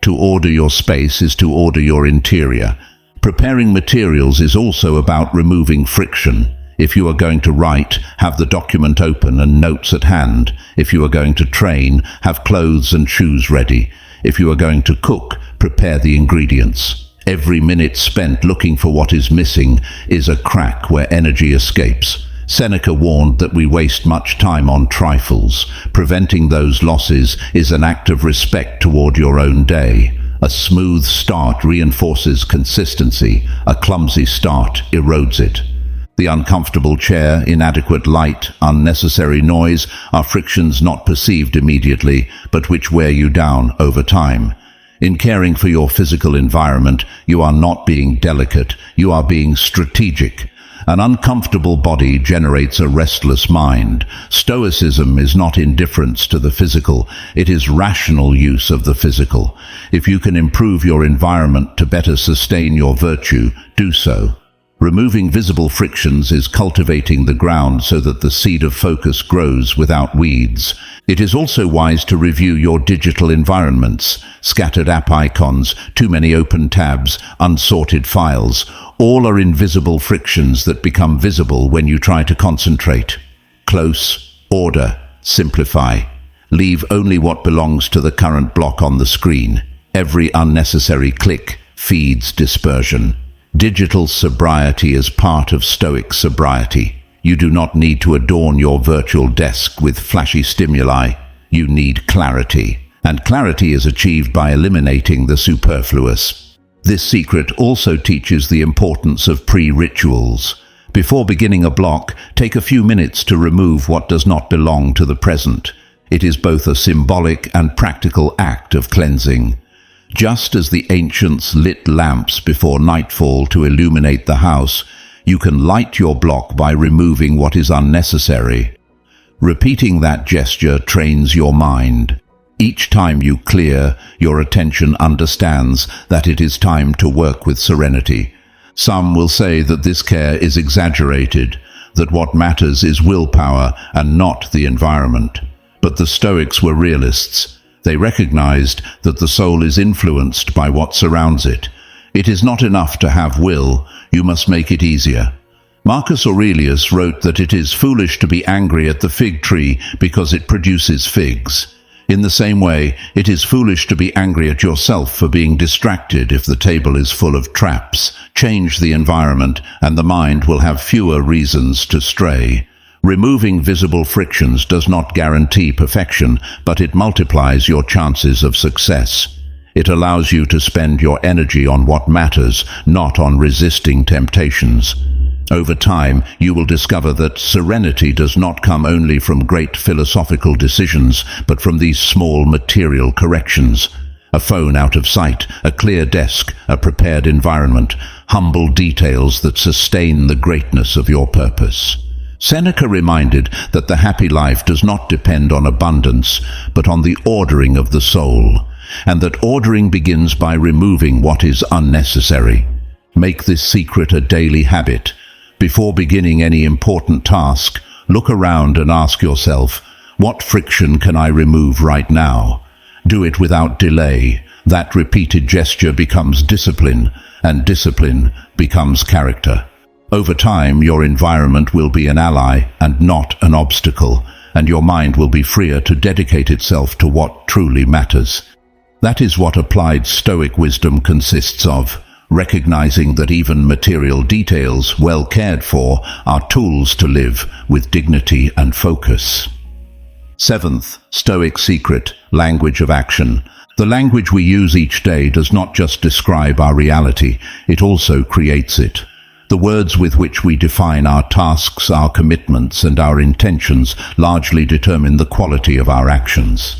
To order your space is to order your interior. Preparing materials is also about removing friction. If you are going to write, have the document open and notes at hand. If you are going to train, have clothes and shoes ready. If you are going to cook, prepare the ingredients. Every minute spent looking for what is missing is a crack where energy escapes. Seneca warned that we waste much time on trifles. Preventing those losses is an act of respect toward your own day. A smooth start reinforces consistency. A clumsy start erodes it. The uncomfortable chair, inadequate light, unnecessary noise are frictions not perceived immediately, but which wear you down over time. In caring for your physical environment, you are not being delicate, you are being strategic. An uncomfortable body generates a restless mind. Stoicism is not indifference to the physical, it is rational use of the physical. If you can improve your environment to better sustain your virtue, do so. Removing visible frictions is cultivating the ground so that the seed of focus grows without weeds. It is also wise to review your digital environments. Scattered app icons, too many open tabs, unsorted files, all are invisible frictions that become visible when you try to concentrate. Close, order, simplify. Leave only what belongs to the current block on the screen. Every unnecessary click feeds dispersion. Digital sobriety is part of Stoic sobriety. You do not need to adorn your virtual desk with flashy stimuli. You need clarity. And clarity is achieved by eliminating the superfluous. This secret also teaches the importance of pre-rituals. Before beginning a block, take a few minutes to remove what does not belong to the present. It is both a symbolic and practical act of cleansing. Just as the ancients lit lamps before nightfall to illuminate the house, you can light your block by removing what is unnecessary. Repeating that gesture trains your mind. Each time you clear, your attention understands that it is time to work with serenity. Some will say that this care is exaggerated, that what matters is willpower and not the environment. But the Stoics were realists. They recognized that the soul is influenced by what surrounds it. It is not enough to have will, you must make it easier. Marcus Aurelius wrote that it is foolish to be angry at the fig tree because it produces figs. In the same way, it is foolish to be angry at yourself for being distracted if the table is full of traps. Change the environment, and the mind will have fewer reasons to stray. Removing visible frictions does not guarantee perfection, but it multiplies your chances of success. It allows you to spend your energy on what matters, not on resisting temptations. Over time, you will discover that serenity does not come only from great philosophical decisions, but from these small material corrections. A phone out of sight, a clear desk, a prepared environment, humble details that sustain the greatness of your purpose. Seneca reminded that the happy life does not depend on abundance, but on the ordering of the soul, and that ordering begins by removing what is unnecessary. Make this secret a daily habit. Before beginning any important task, look around and ask yourself, what friction can I remove right now? Do it without delay. That repeated gesture becomes discipline, and discipline becomes character. Over time, your environment will be an ally and not an obstacle, and your mind will be freer to dedicate itself to what truly matters. That is what applied Stoic wisdom consists of, recognizing that even material details, well cared for, are tools to live with dignity and focus. Seventh, Stoic secret, language of action. The language we use each day does not just describe our reality, it also creates it. The words with which we define our tasks, our commitments, and our intentions largely determine the quality of our actions.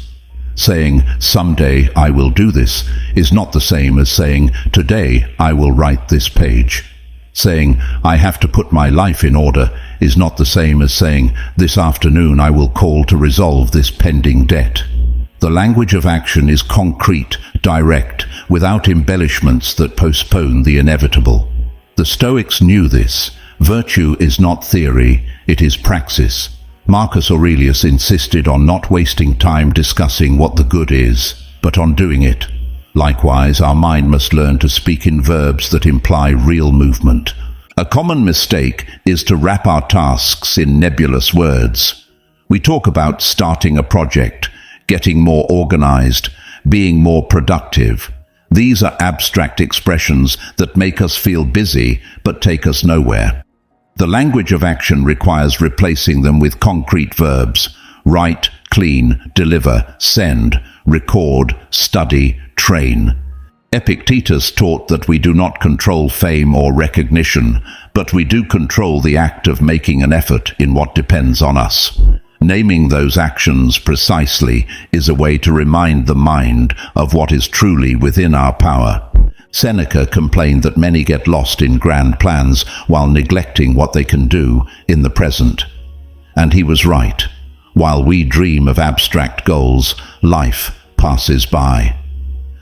Saying, "Someday I will do this," is not the same as saying, "Today I will write this page." Saying, I have to put my life in order, is not the same as saying, this afternoon I will call to resolve this pending debt. The language of action is concrete, direct, without embellishments that postpone the inevitable. The Stoics knew this. Virtue is not theory, it is praxis. Marcus Aurelius insisted on not wasting time discussing what the good is, but on doing it. Likewise, our mind must learn to speak in verbs that imply real movement. A common mistake is to wrap our tasks in nebulous words. We talk about starting a project, getting more organized, being more productive. These are abstract expressions that make us feel busy but take us nowhere. The language of action requires replacing them with concrete verbs: write, clean, deliver, send, record, study, train. Epictetus taught that we do not control fame or recognition, but we do control the act of making an effort in what depends on us. Naming those actions precisely is a way to remind the mind of what is truly within our power. Seneca complained that many get lost in grand plans while neglecting what they can do in the present. And he was right. While we dream of abstract goals, life passes by.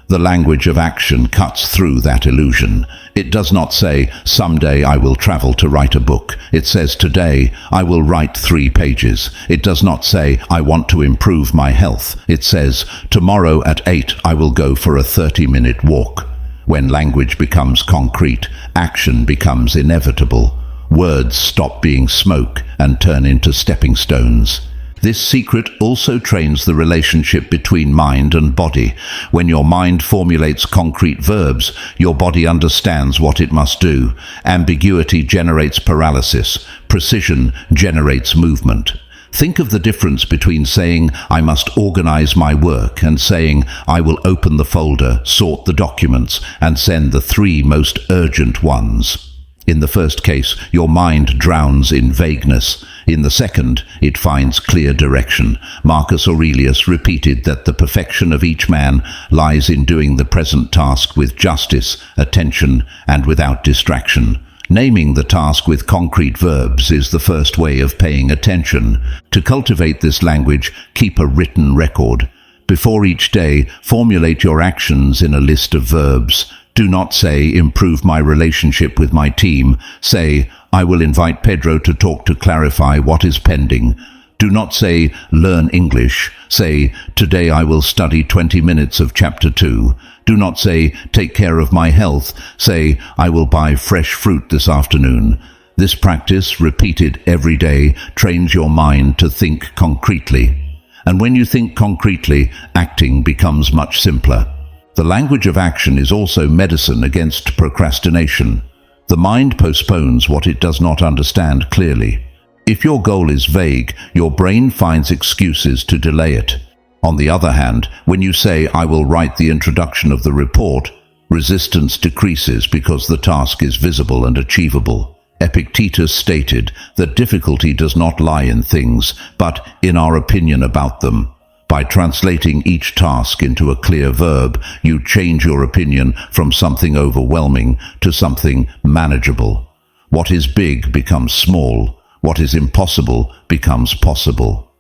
The language of action cuts through that illusion. It does not say, someday I will travel to write a book. It says, today I will write 3 pages. It does not say, I want to improve my health. It says, tomorrow at 8 I will go for a 30-minute walk. When language becomes concrete, action becomes inevitable. Words stop being smoke and turn into stepping stones. This secret also trains the relationship between mind and body. When your mind formulates concrete verbs, your body understands what it must do. Ambiguity generates paralysis. Precision generates movement. Think of the difference between saying, I must organize my work, and saying, I will open the folder, sort the documents, and send the 3 most urgent ones. In the first case, your mind drowns in vagueness. In the second, it finds clear direction. Marcus Aurelius repeated that the perfection of each man lies in doing the present task with justice, attention, and without distraction. Naming the task with concrete verbs is the first way of paying attention. To cultivate this language, keep a written record. Before each day, formulate your actions in a list of verbs. Do not say, improve my relationship with my team. Say, I will invite Pedro to talk to clarify what is pending. Do not say, learn English. Say, today I will study 20 minutes of chapter 2. Do not say, take care of my health. Say, I will buy fresh fruit this afternoon. This practice, repeated every day, trains your mind to think concretely. And when you think concretely, acting becomes much simpler. The language of action is also medicine against procrastination. The mind postpones what it does not understand clearly. If your goal is vague, your brain finds excuses to delay it. On the other hand, when you say, I will write the introduction of the report, resistance decreases because the task is visible and achievable. Epictetus stated that difficulty does not lie in things, but in our opinion about them. By translating each task into a clear verb, you change your opinion from something overwhelming to something manageable. What is big becomes small. What is impossible becomes possible.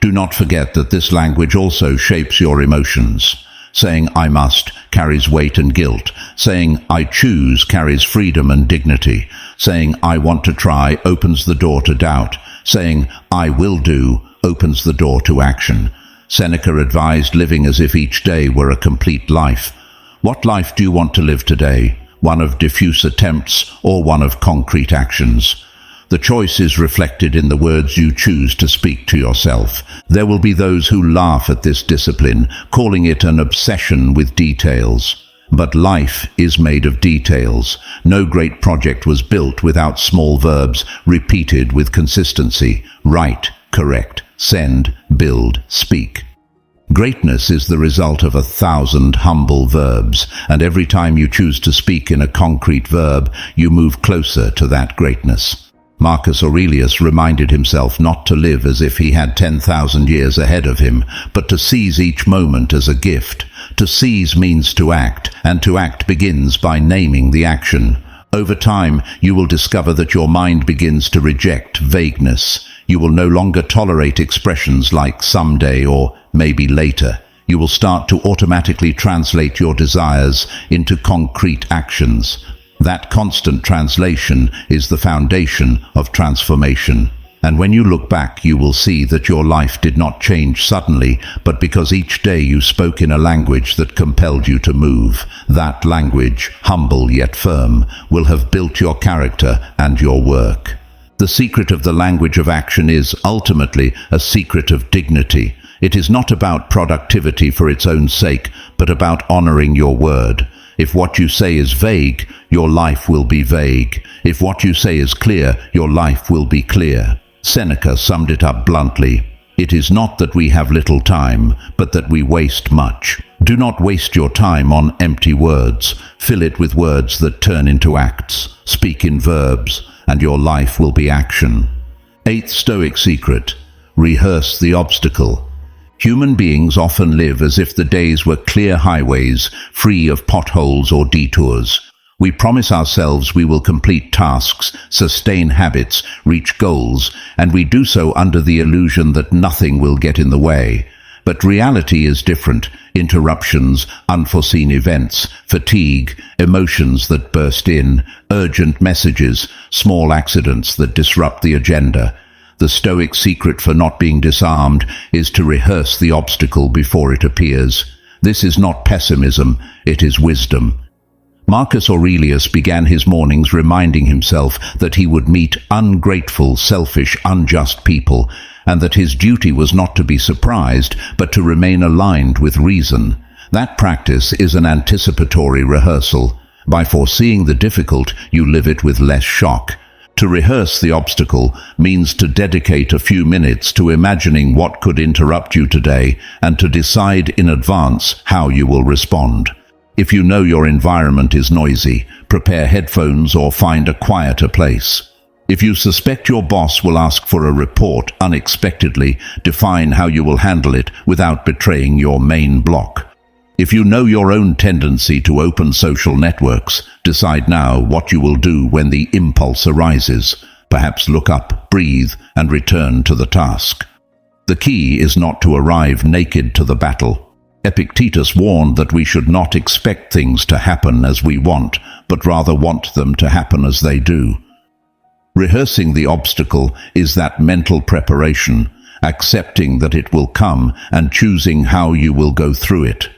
Do not forget that this language also shapes your emotions. Saying, I must, carries weight and guilt. Saying, I choose, carries freedom and dignity. Saying, I want to try, opens the door to doubt. Saying, I will do, opens the door to action. Seneca advised living as if each day were a complete life. What life do you want to live today? One of diffuse attempts or one of concrete actions? The choice is reflected in the words you choose to speak to yourself. There will be those who laugh at this discipline, calling it an obsession with details. But life is made of details. No great project was built without small verbs repeated with consistency. Write, correct, send, build, speak. Greatness is the result of 1,000 humble verbs, and every time you choose to speak in a concrete verb, you move closer to that greatness. Marcus Aurelius reminded himself not to live as if he had 10,000 years ahead of him, but to seize each moment as a gift. To seize means to act, and to act begins by naming the action. Over time, you will discover that your mind begins to reject vagueness. You will no longer tolerate expressions like someday or maybe later. You will start to automatically translate your desires into concrete actions. That constant translation is the foundation of transformation. And when you look back, you will see that your life did not change suddenly, but because each day you spoke in a language that compelled you to move. That language, humble yet firm, will have built your character and your work. The secret of the language of action is, ultimately, a secret of dignity. It is not about productivity for its own sake, but about honoring your word. If what you say is vague, your life will be vague. If what you say is clear, your life will be clear. Seneca summed it up bluntly. It is not that we have little time, but that we waste much. Do not waste your time on empty words. Fill it with words that turn into acts. Speak in verbs, and your life will be action. 8th Stoic secret: rehearse the obstacle. Human beings often live as if the days were clear highways, free of potholes or detours. We promise ourselves we will complete tasks, sustain habits, reach goals, and we do so under the illusion that nothing will get in the way. But reality is different. Interruptions, unforeseen events, fatigue, emotions that burst in, urgent messages, small accidents that disrupt the agenda. The Stoic secret for not being disarmed is to rehearse the obstacle before it appears. This is not pessimism, it is wisdom. Marcus Aurelius began his mornings reminding himself that he would meet ungrateful, selfish, unjust people, and that his duty was not to be surprised, but to remain aligned with reason. That practice is an anticipatory rehearsal. By foreseeing the difficult, you live it with less shock. To rehearse the obstacle means to dedicate a few minutes to imagining what could interrupt you today and to decide in advance how you will respond. If you know your environment is noisy, prepare headphones or find a quieter place. If you suspect your boss will ask for a report unexpectedly, define how you will handle it without betraying your main block. If you know your own tendency to open social networks, decide now what you will do when the impulse arises. Perhaps look up, breathe, and return to the task. The key is not to arrive naked to the battle. Epictetus warned that we should not expect things to happen as we want, but rather want them to happen as they do. Rehearsing the obstacle is that mental preparation, accepting that it will come and choosing how you will go through it.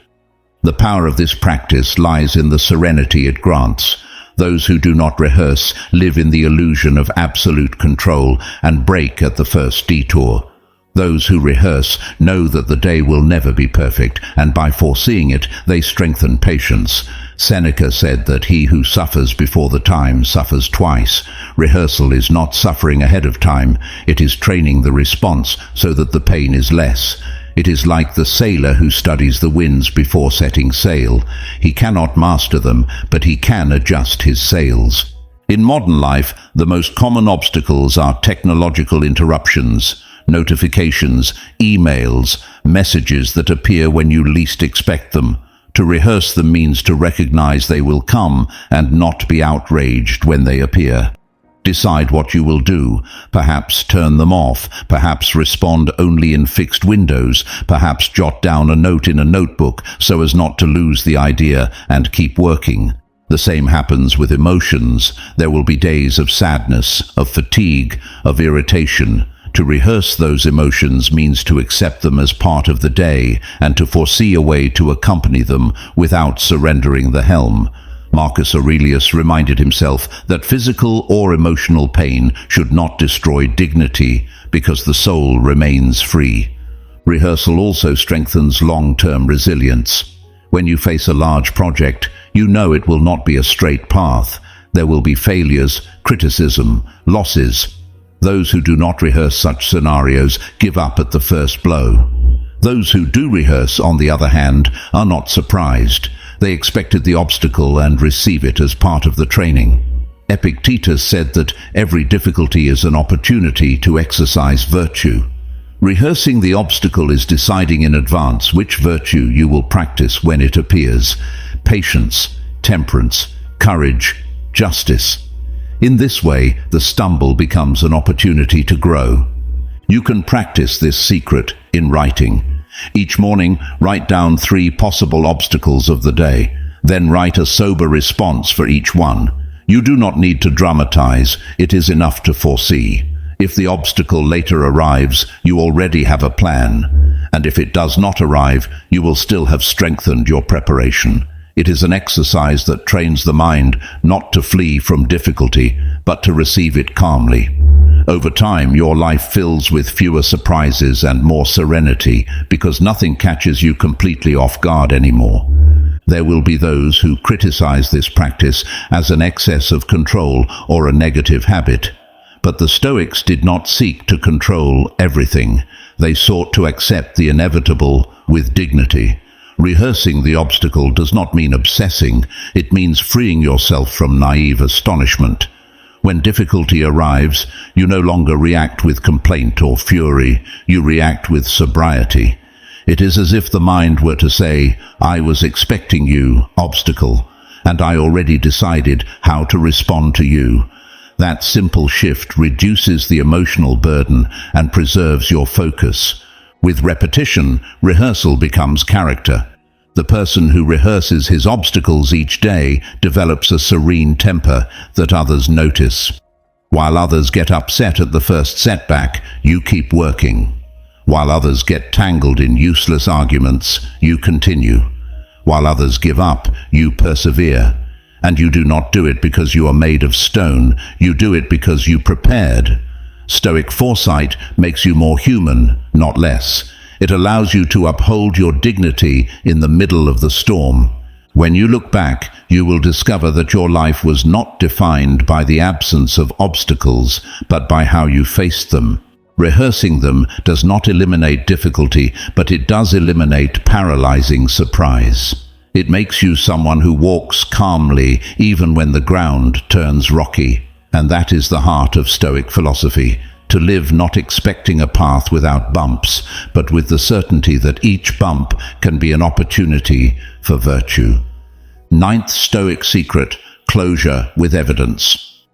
The power of this practice lies in the serenity it grants. Those who do not rehearse live in the illusion of absolute control and break at the first detour. Those who rehearse know that the day will never be perfect, and by foreseeing it, they strengthen patience. Seneca said that he who suffers before the time suffers twice. Rehearsal is not suffering ahead of time, it is training the response so that the pain is less. It is like the sailor who studies the winds before setting sail. He cannot master them, but he can adjust his sails. In modern life, the most common obstacles are technological interruptions, notifications, emails, messages that appear when you least expect them. To rehearse them means to recognize they will come and not be outraged when they appear. Decide what you will do. Perhaps turn them off. Perhaps respond only in fixed windows. Perhaps jot down a note in a notebook so as not to lose the idea and keep working. The same happens with emotions. There will be days of sadness, of fatigue, of irritation. To rehearse those emotions means to accept them as part of the day and to foresee a way to accompany them without surrendering the helm. Marcus Aurelius reminded himself that physical or emotional pain should not destroy dignity because the soul remains free. Rehearsal also strengthens long-term resilience. When you face a large project, you know it will not be a straight path. There will be failures, criticism, losses. Those who do not rehearse such scenarios give up at the first blow. Those who do rehearse, on the other hand, are not surprised. They expected the obstacle and receive it as part of the training. Epictetus said that every difficulty is an opportunity to exercise virtue. Rehearsing the obstacle is deciding in advance which virtue you will practice when it appears. Patience, temperance, courage, justice. In this way, the stumble becomes an opportunity to grow. You can practice this secret in writing. Each morning, write down 3 possible obstacles of the day. Then write a sober response for each one. You do not need to dramatize, it is enough to foresee. If the obstacle later arrives, you already have a plan. And if it does not arrive, you will still have strengthened your preparation. It is an exercise that trains the mind not to flee from difficulty, but to receive it calmly. Over time, your life fills with fewer surprises and more serenity, because nothing catches you completely off guard anymore. There will be those who criticize this practice as an excess of control or a negative habit. But the Stoics did not seek to control everything. They sought to accept the inevitable with dignity. Rehearsing the obstacle does not mean obsessing, it means freeing yourself from naive astonishment. When difficulty arrives, you no longer react with complaint or fury, you react with sobriety. It is as if the mind were to say, "I was expecting you, obstacle, and I already decided how to respond to you." That simple shift reduces the emotional burden and preserves your focus. With repetition, rehearsal becomes character. The person who rehearses his obstacles each day develops a serene temper that others notice. While others get upset at the first setback, you keep working. While others get tangled in useless arguments, you continue. While others give up, you persevere. And you do not do it because you are made of stone, you do it because you prepared. Stoic foresight makes you more human, not less. It allows you to uphold your dignity in the middle of the storm. When you look back, you will discover that your life was not defined by the absence of obstacles, but by how you faced them. Rehearsing them does not eliminate difficulty, but it does eliminate paralyzing surprise. It makes you someone who walks calmly even when the ground turns rocky. And that is the heart of Stoic philosophy, to live not expecting a path without bumps, but with the certainty that each bump can be an opportunity for virtue. 9th Stoic secret, closure with evidence.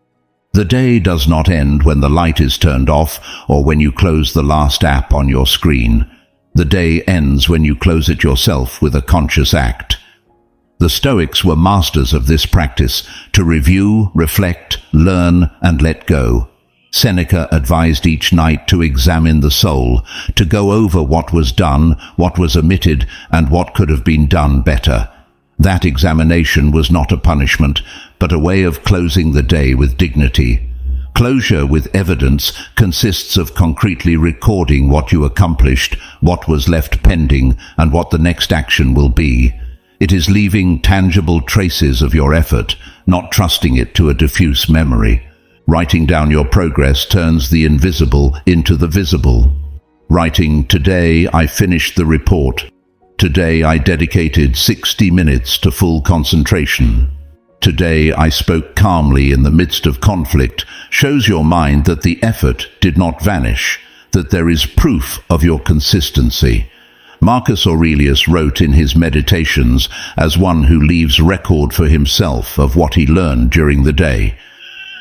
The day does not end when the light is turned off or when you close the last app on your screen. The day ends when you close it yourself with a conscious act. The Stoics were masters of this practice, to review, reflect, learn, and let go. Seneca advised each night to examine the soul, to go over what was done, what was omitted, and what could have been done better. That examination was not a punishment, but a way of closing the day with dignity. Closure with evidence consists of concretely recording what you accomplished, what was left pending, and what the next action will be. It is leaving tangible traces of your effort, not trusting it to a diffuse memory. Writing down your progress turns the invisible into the visible. Writing, "Today I finished the report. Today I dedicated 60 minutes to full concentration. Today I spoke calmly in the midst of conflict," shows your mind that the effort did not vanish, that there is proof of your consistency. Marcus Aurelius wrote in his Meditations as one who leaves record for himself of what he learned during the day.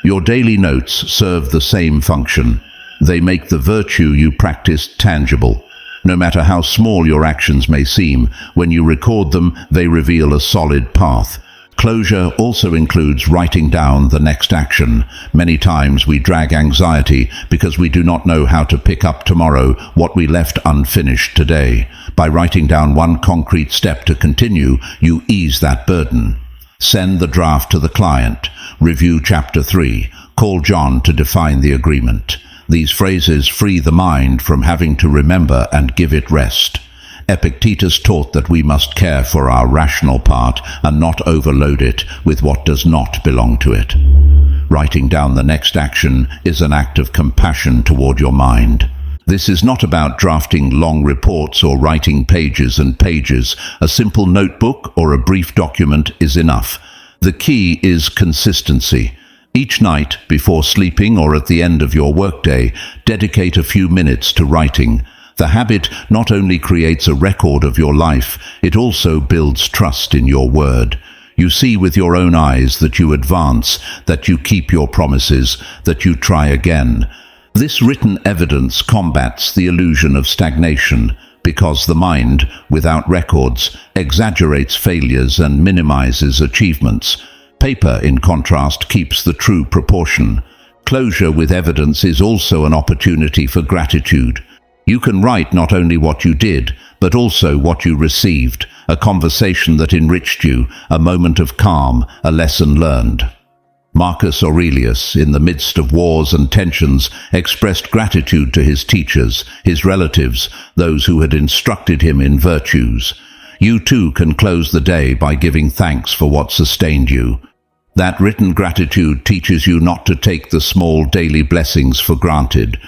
Your daily notes serve the same function. They make the virtue you practiced tangible. No matter how small your actions may seem, when you record them, they reveal a solid path. Closure also includes writing down the next action. Many times we drag anxiety because we do not know how to pick up tomorrow what we left unfinished today. By writing down one concrete step to continue, you ease that burden. Send the draft to the client. Review Chapter 3. Call John to define the agreement. These phrases free the mind from having to remember and give it rest. Epictetus taught that we must care for our rational part and not overload it with what does not belong to it. Writing down the next action is an act of compassion toward your mind. This is not about drafting long reports or writing pages and pages. A simple notebook or a brief document is enough. The key is consistency. Each night, before sleeping or at the end of your workday, dedicate a few minutes to writing. The habit not only creates a record of your life, it also builds trust in your word. You see with your own eyes that you advance, that you keep your promises, that you try again. This written evidence combats the illusion of stagnation, because the mind, without records, exaggerates failures and minimizes achievements. Paper, in contrast, keeps the true proportion. Closure with evidence is also an opportunity for gratitude. You can write not only what you did, but also what you received, a conversation that enriched you, a moment of calm, a lesson learned. Marcus Aurelius, in the midst of wars and tensions, expressed gratitude to his teachers, his relatives, those who had instructed him in virtues. You too can close the day by giving thanks for what sustained you. That written gratitude teaches you not to take the small daily blessings for granted.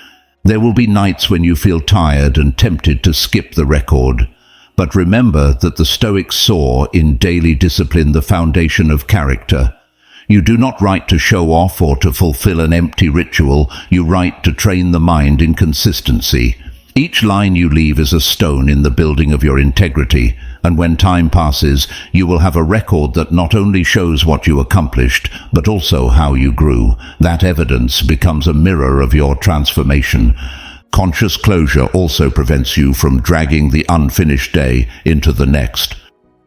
There will be nights when you feel tired and tempted to skip the record. But remember that the Stoics saw in daily discipline the foundation of character. You do not write to show off or to fulfill an empty ritual. You write to train the mind in consistency. Each line you leave is a stone in the building of your integrity, and when time passes, you will have a record that not only shows what you accomplished, but also how you grew. That evidence becomes a mirror of your transformation. Conscious closure also prevents you from dragging the unfinished day into the next.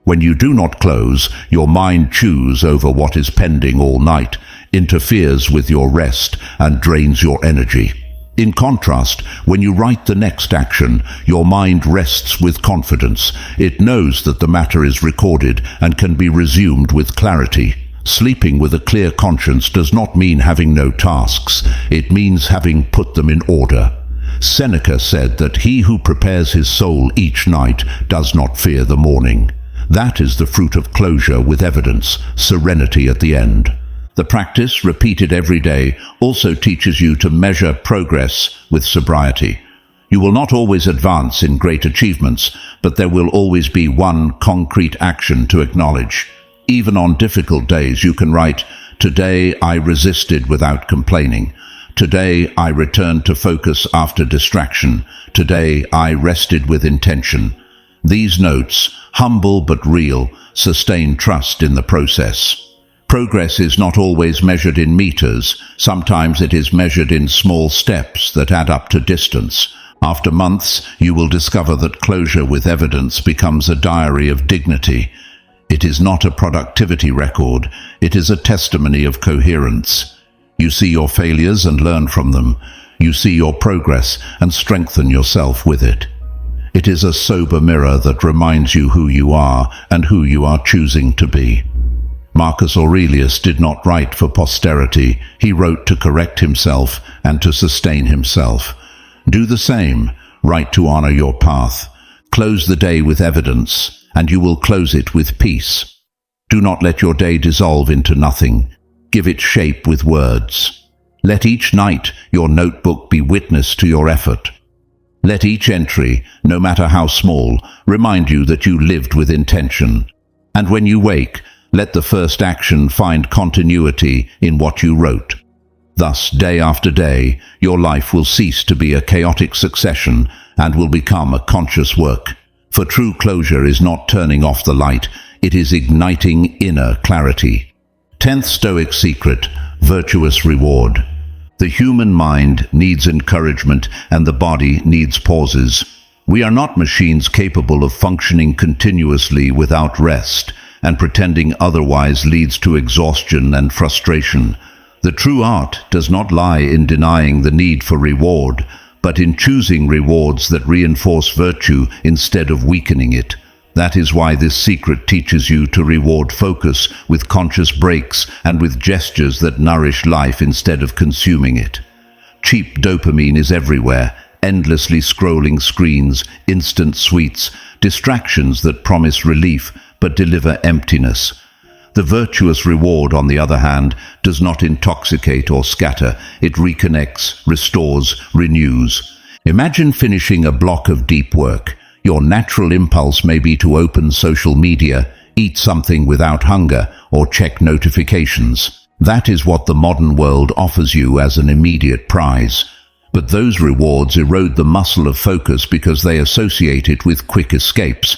When you do not close, your mind chews over what is pending all night, interferes with your rest, and drains your energy. In contrast, when you write the next action, your mind rests with confidence. It knows that the matter is recorded and can be resumed with clarity. Sleeping with a clear conscience does not mean having no tasks. It means having put them in order. Seneca said that he who prepares his soul each night does not fear the morning. That is the fruit of closure with evidence, serenity at the end. The practice, repeated every day, also teaches you to measure progress with sobriety. You will not always advance in great achievements, but there will always be one concrete action to acknowledge. Even on difficult days, you can write, "Today I resisted without complaining. Today I returned to focus after distraction. Today I rested with intention." These notes, humble but real, sustain trust in the process. Progress is not always measured in meters. Sometimes it is measured in small steps that add up to distance. After months, you will discover that closure with evidence becomes a diary of dignity. It is not a productivity record. It is a testimony of coherence. You see your failures and learn from them. You see your progress and strengthen yourself with it. It is a sober mirror that reminds you who you are and who you are choosing to be. Marcus Aurelius did not write for posterity. He wrote to correct himself and to sustain himself. Do the same. Write to honor your path. Close the day with evidence, and you will close it with peace. Do not let your day dissolve into nothing. Give it shape with words. Let each night your notebook be witness to your effort. Let each entry, no matter how small, remind you that you lived with intention. And when you wake, let the first action find continuity in what you wrote. Thus, day after day, your life will cease to be a chaotic succession and will become a conscious work. For true closure is not turning off the light, it is igniting inner clarity. 10th Stoic secret, virtuous reward. The human mind needs encouragement and the body needs pauses. We are not machines capable of functioning continuously without rest, and pretending otherwise leads to exhaustion and frustration. The true art does not lie in denying the need for reward, but in choosing rewards that reinforce virtue instead of weakening it. That is why this secret teaches you to reward focus with conscious breaks and with gestures that nourish life instead of consuming it. Cheap dopamine is everywhere, endlessly scrolling screens, instant sweets, distractions that promise relief but deliver emptiness. The virtuous reward, on the other hand, does not intoxicate or scatter. It reconnects, restores, renews. Imagine finishing a block of deep work. Your natural impulse may be to open social media, eat something without hunger, or check notifications. That is what the modern world offers you as an immediate prize. But those rewards erode the muscle of focus because they associate it with quick escapes.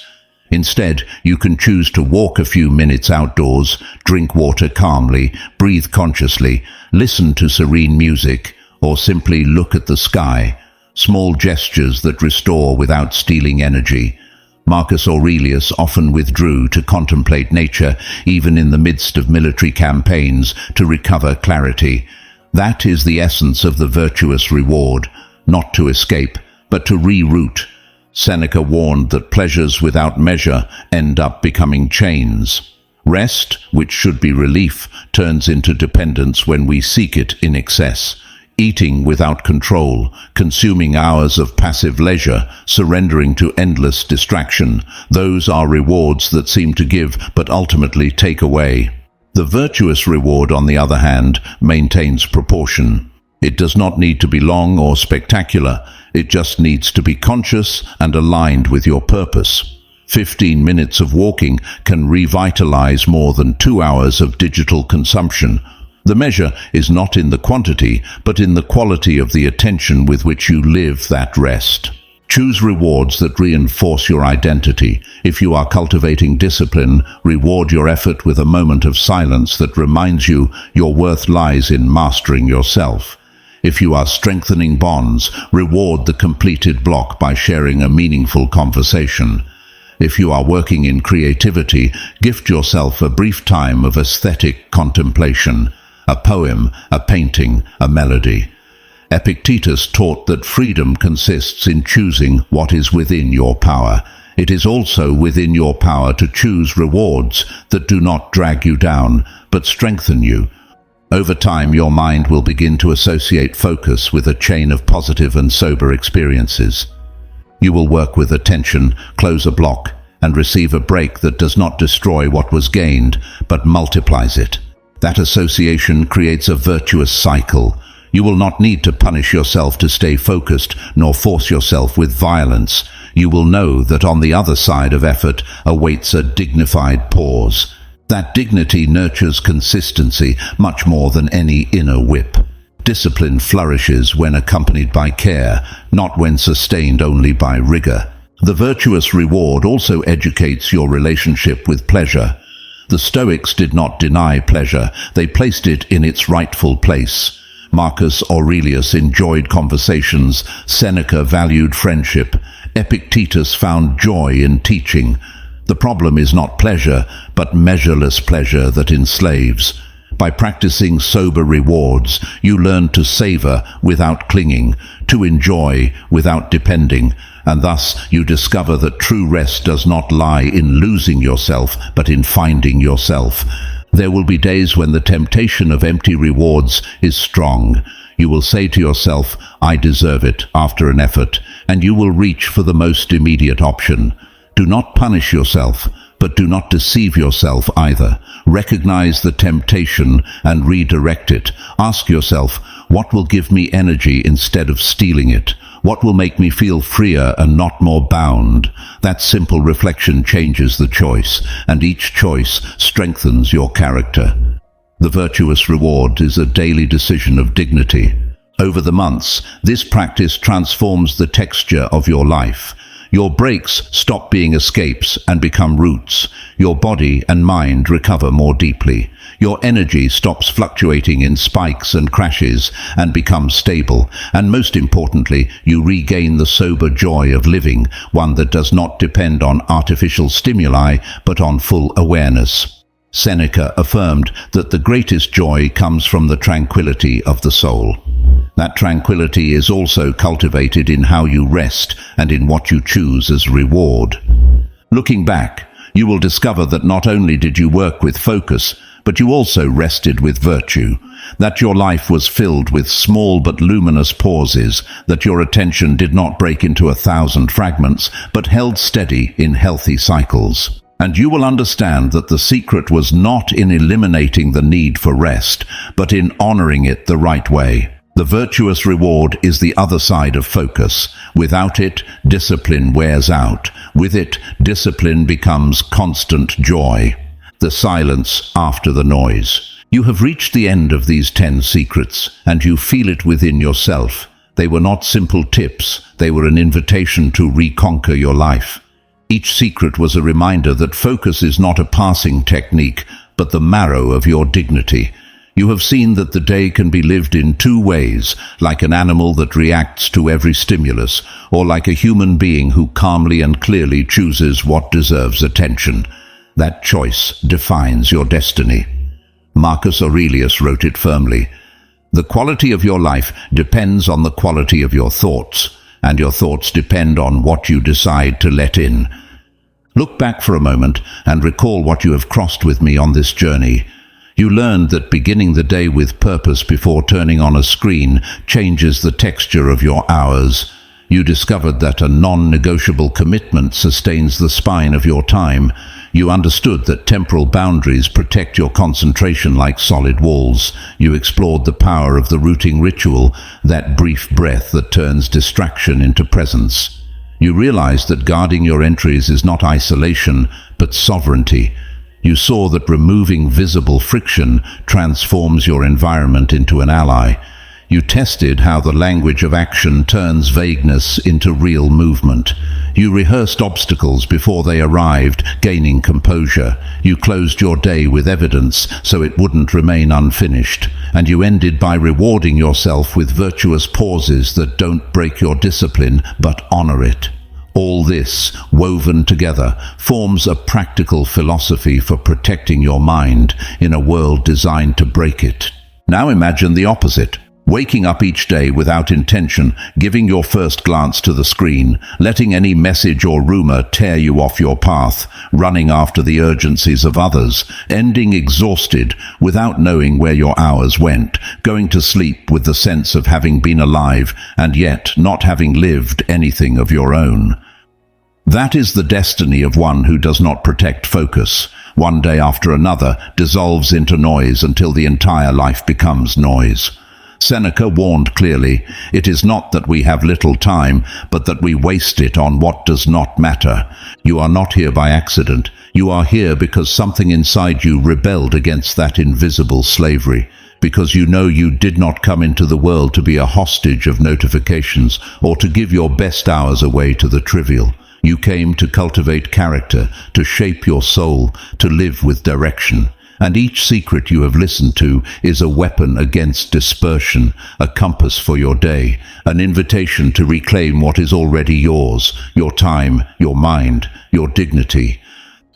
Instead, you can choose to walk a few minutes outdoors, drink water calmly, breathe consciously, listen to serene music, or simply look at the sky. Small gestures that restore without stealing energy. Marcus Aurelius often withdrew to contemplate nature, even in the midst of military campaigns, to recover clarity. That is the essence of the virtuous reward, not to escape, but to reroute. Seneca warned that pleasures without measure end up becoming chains. Rest, which should be relief, turns into dependence when we seek it in excess. Eating without control, consuming hours of passive leisure, surrendering to endless distraction, those are rewards that seem to give but ultimately take away. The virtuous reward, on the other hand, maintains proportion. It does not need to be long or spectacular, it just needs to be conscious and aligned with your purpose. 15 minutes of walking can revitalize more than 2 hours of digital consumption. The measure is not in the quantity, but in the quality of the attention with which you live that rest. Choose rewards that reinforce your identity. If you are cultivating discipline, reward your effort with a moment of silence that reminds you your worth lies in mastering yourself. If you are strengthening bonds, reward the completed block by sharing a meaningful conversation. If you are working in creativity, gift yourself a brief time of aesthetic contemplation. A poem, a painting, a melody. Epictetus taught that freedom consists in choosing what is within your power. It is also within your power to choose rewards that do not drag you down, but strengthen you. Over time, your mind will begin to associate focus with a chain of positive and sober experiences. You will work with attention, close a block, and receive a break that does not destroy what was gained, but multiplies it. That association creates a virtuous cycle. You will not need to punish yourself to stay focused, nor force yourself with violence. You will know that on the other side of effort awaits a dignified pause. That dignity nurtures consistency much more than any inner whip. Discipline flourishes when accompanied by care, not when sustained only by rigor. The virtuous reward also educates your relationship with pleasure. The Stoics did not deny pleasure, they placed it in its rightful place. Marcus Aurelius enjoyed conversations, Seneca valued friendship, Epictetus found joy in teaching. The problem is not pleasure, but measureless pleasure that enslaves. By practicing sober rewards, you learn to savor without clinging, to enjoy without depending, and thus you discover that true rest does not lie in losing yourself, but in finding yourself. There will be days when the temptation of empty rewards is strong. You will say to yourself, "I deserve it," after an effort, and you will reach for the most immediate option. Do not punish yourself, but do not deceive yourself either. Recognize the temptation and redirect it. Ask yourself, what will give me energy instead of stealing it? What will make me feel freer and not more bound? That simple reflection changes the choice, and each choice strengthens your character. The virtuous reward is a daily decision of dignity. Over the months, this practice transforms the texture of your life. Your breaks stop being escapes and become roots. Your body and mind recover more deeply. Your energy stops fluctuating in spikes and crashes and becomes stable. And most importantly, you regain the sober joy of living, one that does not depend on artificial stimuli, but on full awareness. Seneca affirmed that the greatest joy comes from the tranquility of the soul. That tranquility is also cultivated in how you rest and in what you choose as reward. Looking back, you will discover that not only did you work with focus, but you also rested with virtue, that your life was filled with small but luminous pauses, that your attention did not break into 1,000 fragments, but held steady in healthy cycles. And you will understand that the secret was not in eliminating the need for rest, but in honoring it the right way. The virtuous reward is the other side of focus. Without it, discipline wears out. With it, discipline becomes constant joy. The silence after the noise. You have reached the end of these 10 secrets, and you feel it within yourself. They were not simple tips, they were an invitation to reconquer your life. Each secret was a reminder that focus is not a passing technique, but the marrow of your dignity. You have seen that the day can be lived in two ways, like an animal that reacts to every stimulus, or like a human being who calmly and clearly chooses what deserves attention. That choice defines your destiny. Marcus Aurelius wrote it firmly. The quality of your life depends on the quality of your thoughts, and your thoughts depend on what you decide to let in. Look back for a moment and recall what you have crossed with me on this journey. You learned that beginning the day with purpose before turning on a screen changes the texture of your hours. You discovered that a non-negotiable commitment sustains the spine of your time. You understood that temporal boundaries protect your concentration like solid walls. You explored the power of the rooting ritual, that brief breath that turns distraction into presence. You realized that guarding your entries is not isolation, but sovereignty. You saw that removing visible friction transforms your environment into an ally. You tested how the language of action turns vagueness into real movement. You rehearsed obstacles before they arrived, gaining composure. You closed your day with evidence so it wouldn't remain unfinished. And you ended by rewarding yourself with virtuous pauses that don't break your discipline but honor it. All this, woven together, forms a practical philosophy for protecting your mind in a world designed to break it. Now imagine the opposite. Waking up each day without intention, giving your first glance to the screen, letting any message or rumor tear you off your path, running after the urgencies of others, ending exhausted without knowing where your hours went, going to sleep with the sense of having been alive and yet not having lived anything of your own. That is the destiny of one who does not protect focus. One day after another dissolves into noise until the entire life becomes noise. Seneca warned clearly, it is not that we have little time, but that we waste it on what does not matter. You are not here by accident. You are here because something inside you rebelled against that invisible slavery, because you know you did not come into the world to be a hostage of notifications or to give your best hours away to the trivial. You came to cultivate character, to shape your soul, to live with direction. And each secret you have listened to is a weapon against dispersion, a compass for your day, an invitation to reclaim what is already yours, your time, your mind, your dignity.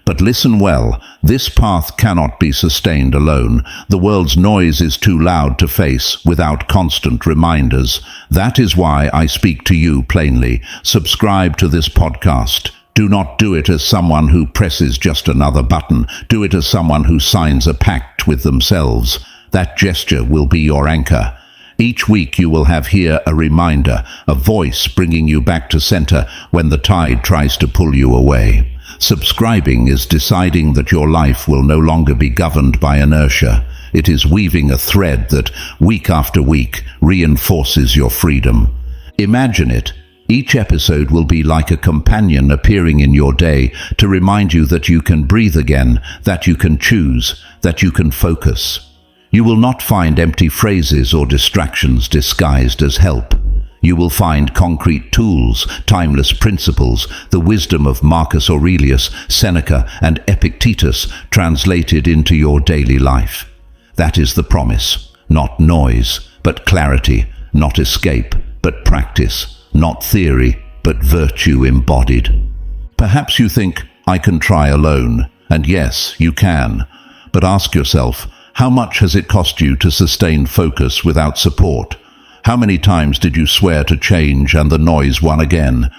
But listen well, this path cannot be sustained alone. The world's noise is too loud to face without constant reminders. That is why I speak to you plainly. Subscribe to this podcast. Do not do it as someone who presses just another button. Do it as someone who signs a pact with themselves. That gesture will be your anchor. Each week you will have here a reminder, a voice bringing you back to center when the tide tries to pull you away. Subscribing is deciding that your life will no longer be governed by inertia. It is weaving a thread that, week after week, reinforces your freedom. Imagine it. Each episode will be like a companion appearing in your day to remind you that you can breathe again, that you can choose, that you can focus. You will not find empty phrases or distractions disguised as help. You will find concrete tools, timeless principles, the wisdom of Marcus Aurelius, Seneca, and Epictetus translated into your daily life. That is the promise. Not noise, but clarity. Not escape, but practice. Not theory, but virtue embodied. Perhaps you think, I can try alone. And yes, you can. But ask yourself, how much has it cost you to sustain focus without support? How many times did you swear to change and the noise won again?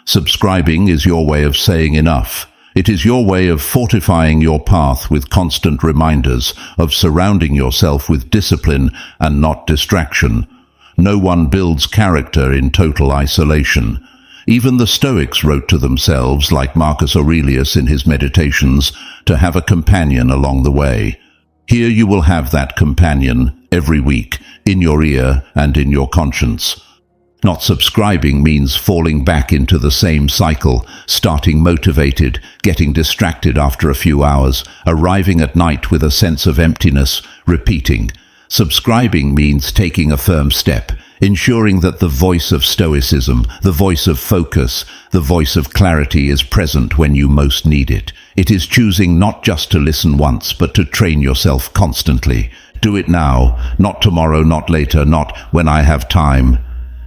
Subscribing is your way of saying enough. It is your way of fortifying your path with constant reminders, of surrounding yourself with discipline and not distraction. No one builds character in total isolation. Even the Stoics wrote to themselves, like Marcus Aurelius in his Meditations, to have a companion along the way. Here you will have that companion every week, in your ear and in your conscience. Not subscribing means falling back into the same cycle, starting motivated, getting distracted after a few hours, arriving at night with a sense of emptiness, repeating. Subscribing means taking a firm step, ensuring that the voice of Stoicism, the voice of focus, the voice of clarity is present when you most need it. It is choosing not just to listen once, but to train yourself constantly. Do it now, not tomorrow, not later, not when I have time.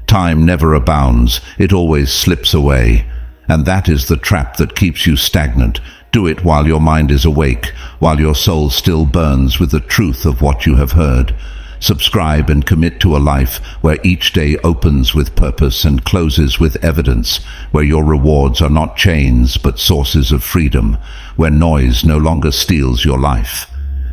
Time never abounds, it always slips away. And that is the trap that keeps you stagnant. Do it while your mind is awake, while your soul still burns with the truth of what you have heard. Subscribe and commit to a life where each day opens with purpose and closes with evidence, where your rewards are not chains but sources of freedom, where noise no longer steals your life.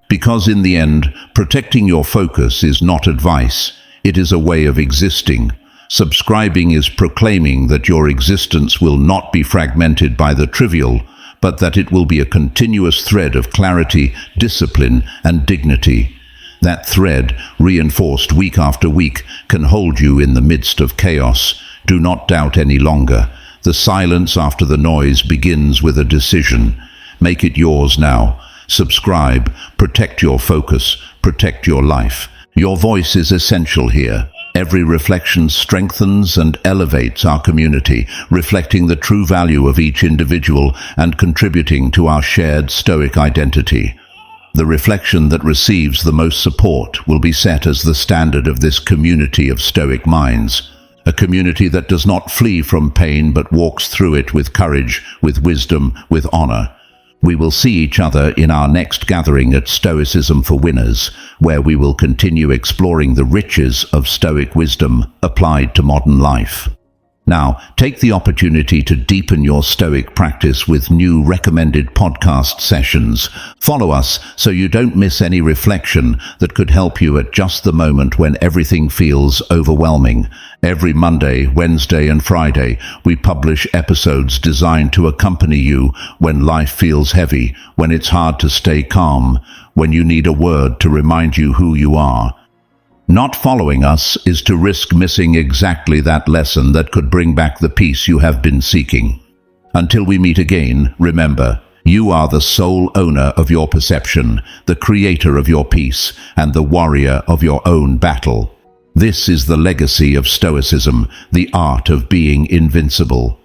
Because in the end, protecting your focus is not advice, it is a way of existing. Subscribing is proclaiming that your existence will not be fragmented by the trivial, but that it will be a continuous thread of clarity, discipline, and dignity. That thread, reinforced week after week, can hold you in the midst of chaos. Do not doubt any longer. The silence after the noise begins with a decision. Make it yours now. Subscribe, protect your focus, protect your life. Your voice is essential here. Every reflection strengthens and elevates our community, reflecting the true value of each individual and contributing to our shared Stoic identity. The reflection that receives the most support will be set as the standard of this community of Stoic minds, a community that does not flee from pain but walks through it with courage, with wisdom, with honor. We will see each other in our next gathering at Stoicism for Winners, where we will continue exploring the riches of Stoic wisdom applied to modern life. Now, take the opportunity to deepen your Stoic practice with new recommended podcast sessions. Follow us so you don't miss any reflection that could help you at just the moment when everything feels overwhelming. Every Monday, Wednesday, and Friday, we publish episodes designed to accompany you when life feels heavy, when it's hard to stay calm, when you need a word to remind you who you are. Not following us is to risk missing exactly that lesson that could bring back the peace you have been seeking. Until we meet again, remember, you are the sole owner of your perception, the creator of your peace, and the warrior of your own battle. This is the legacy of Stoicism, the art of being invincible.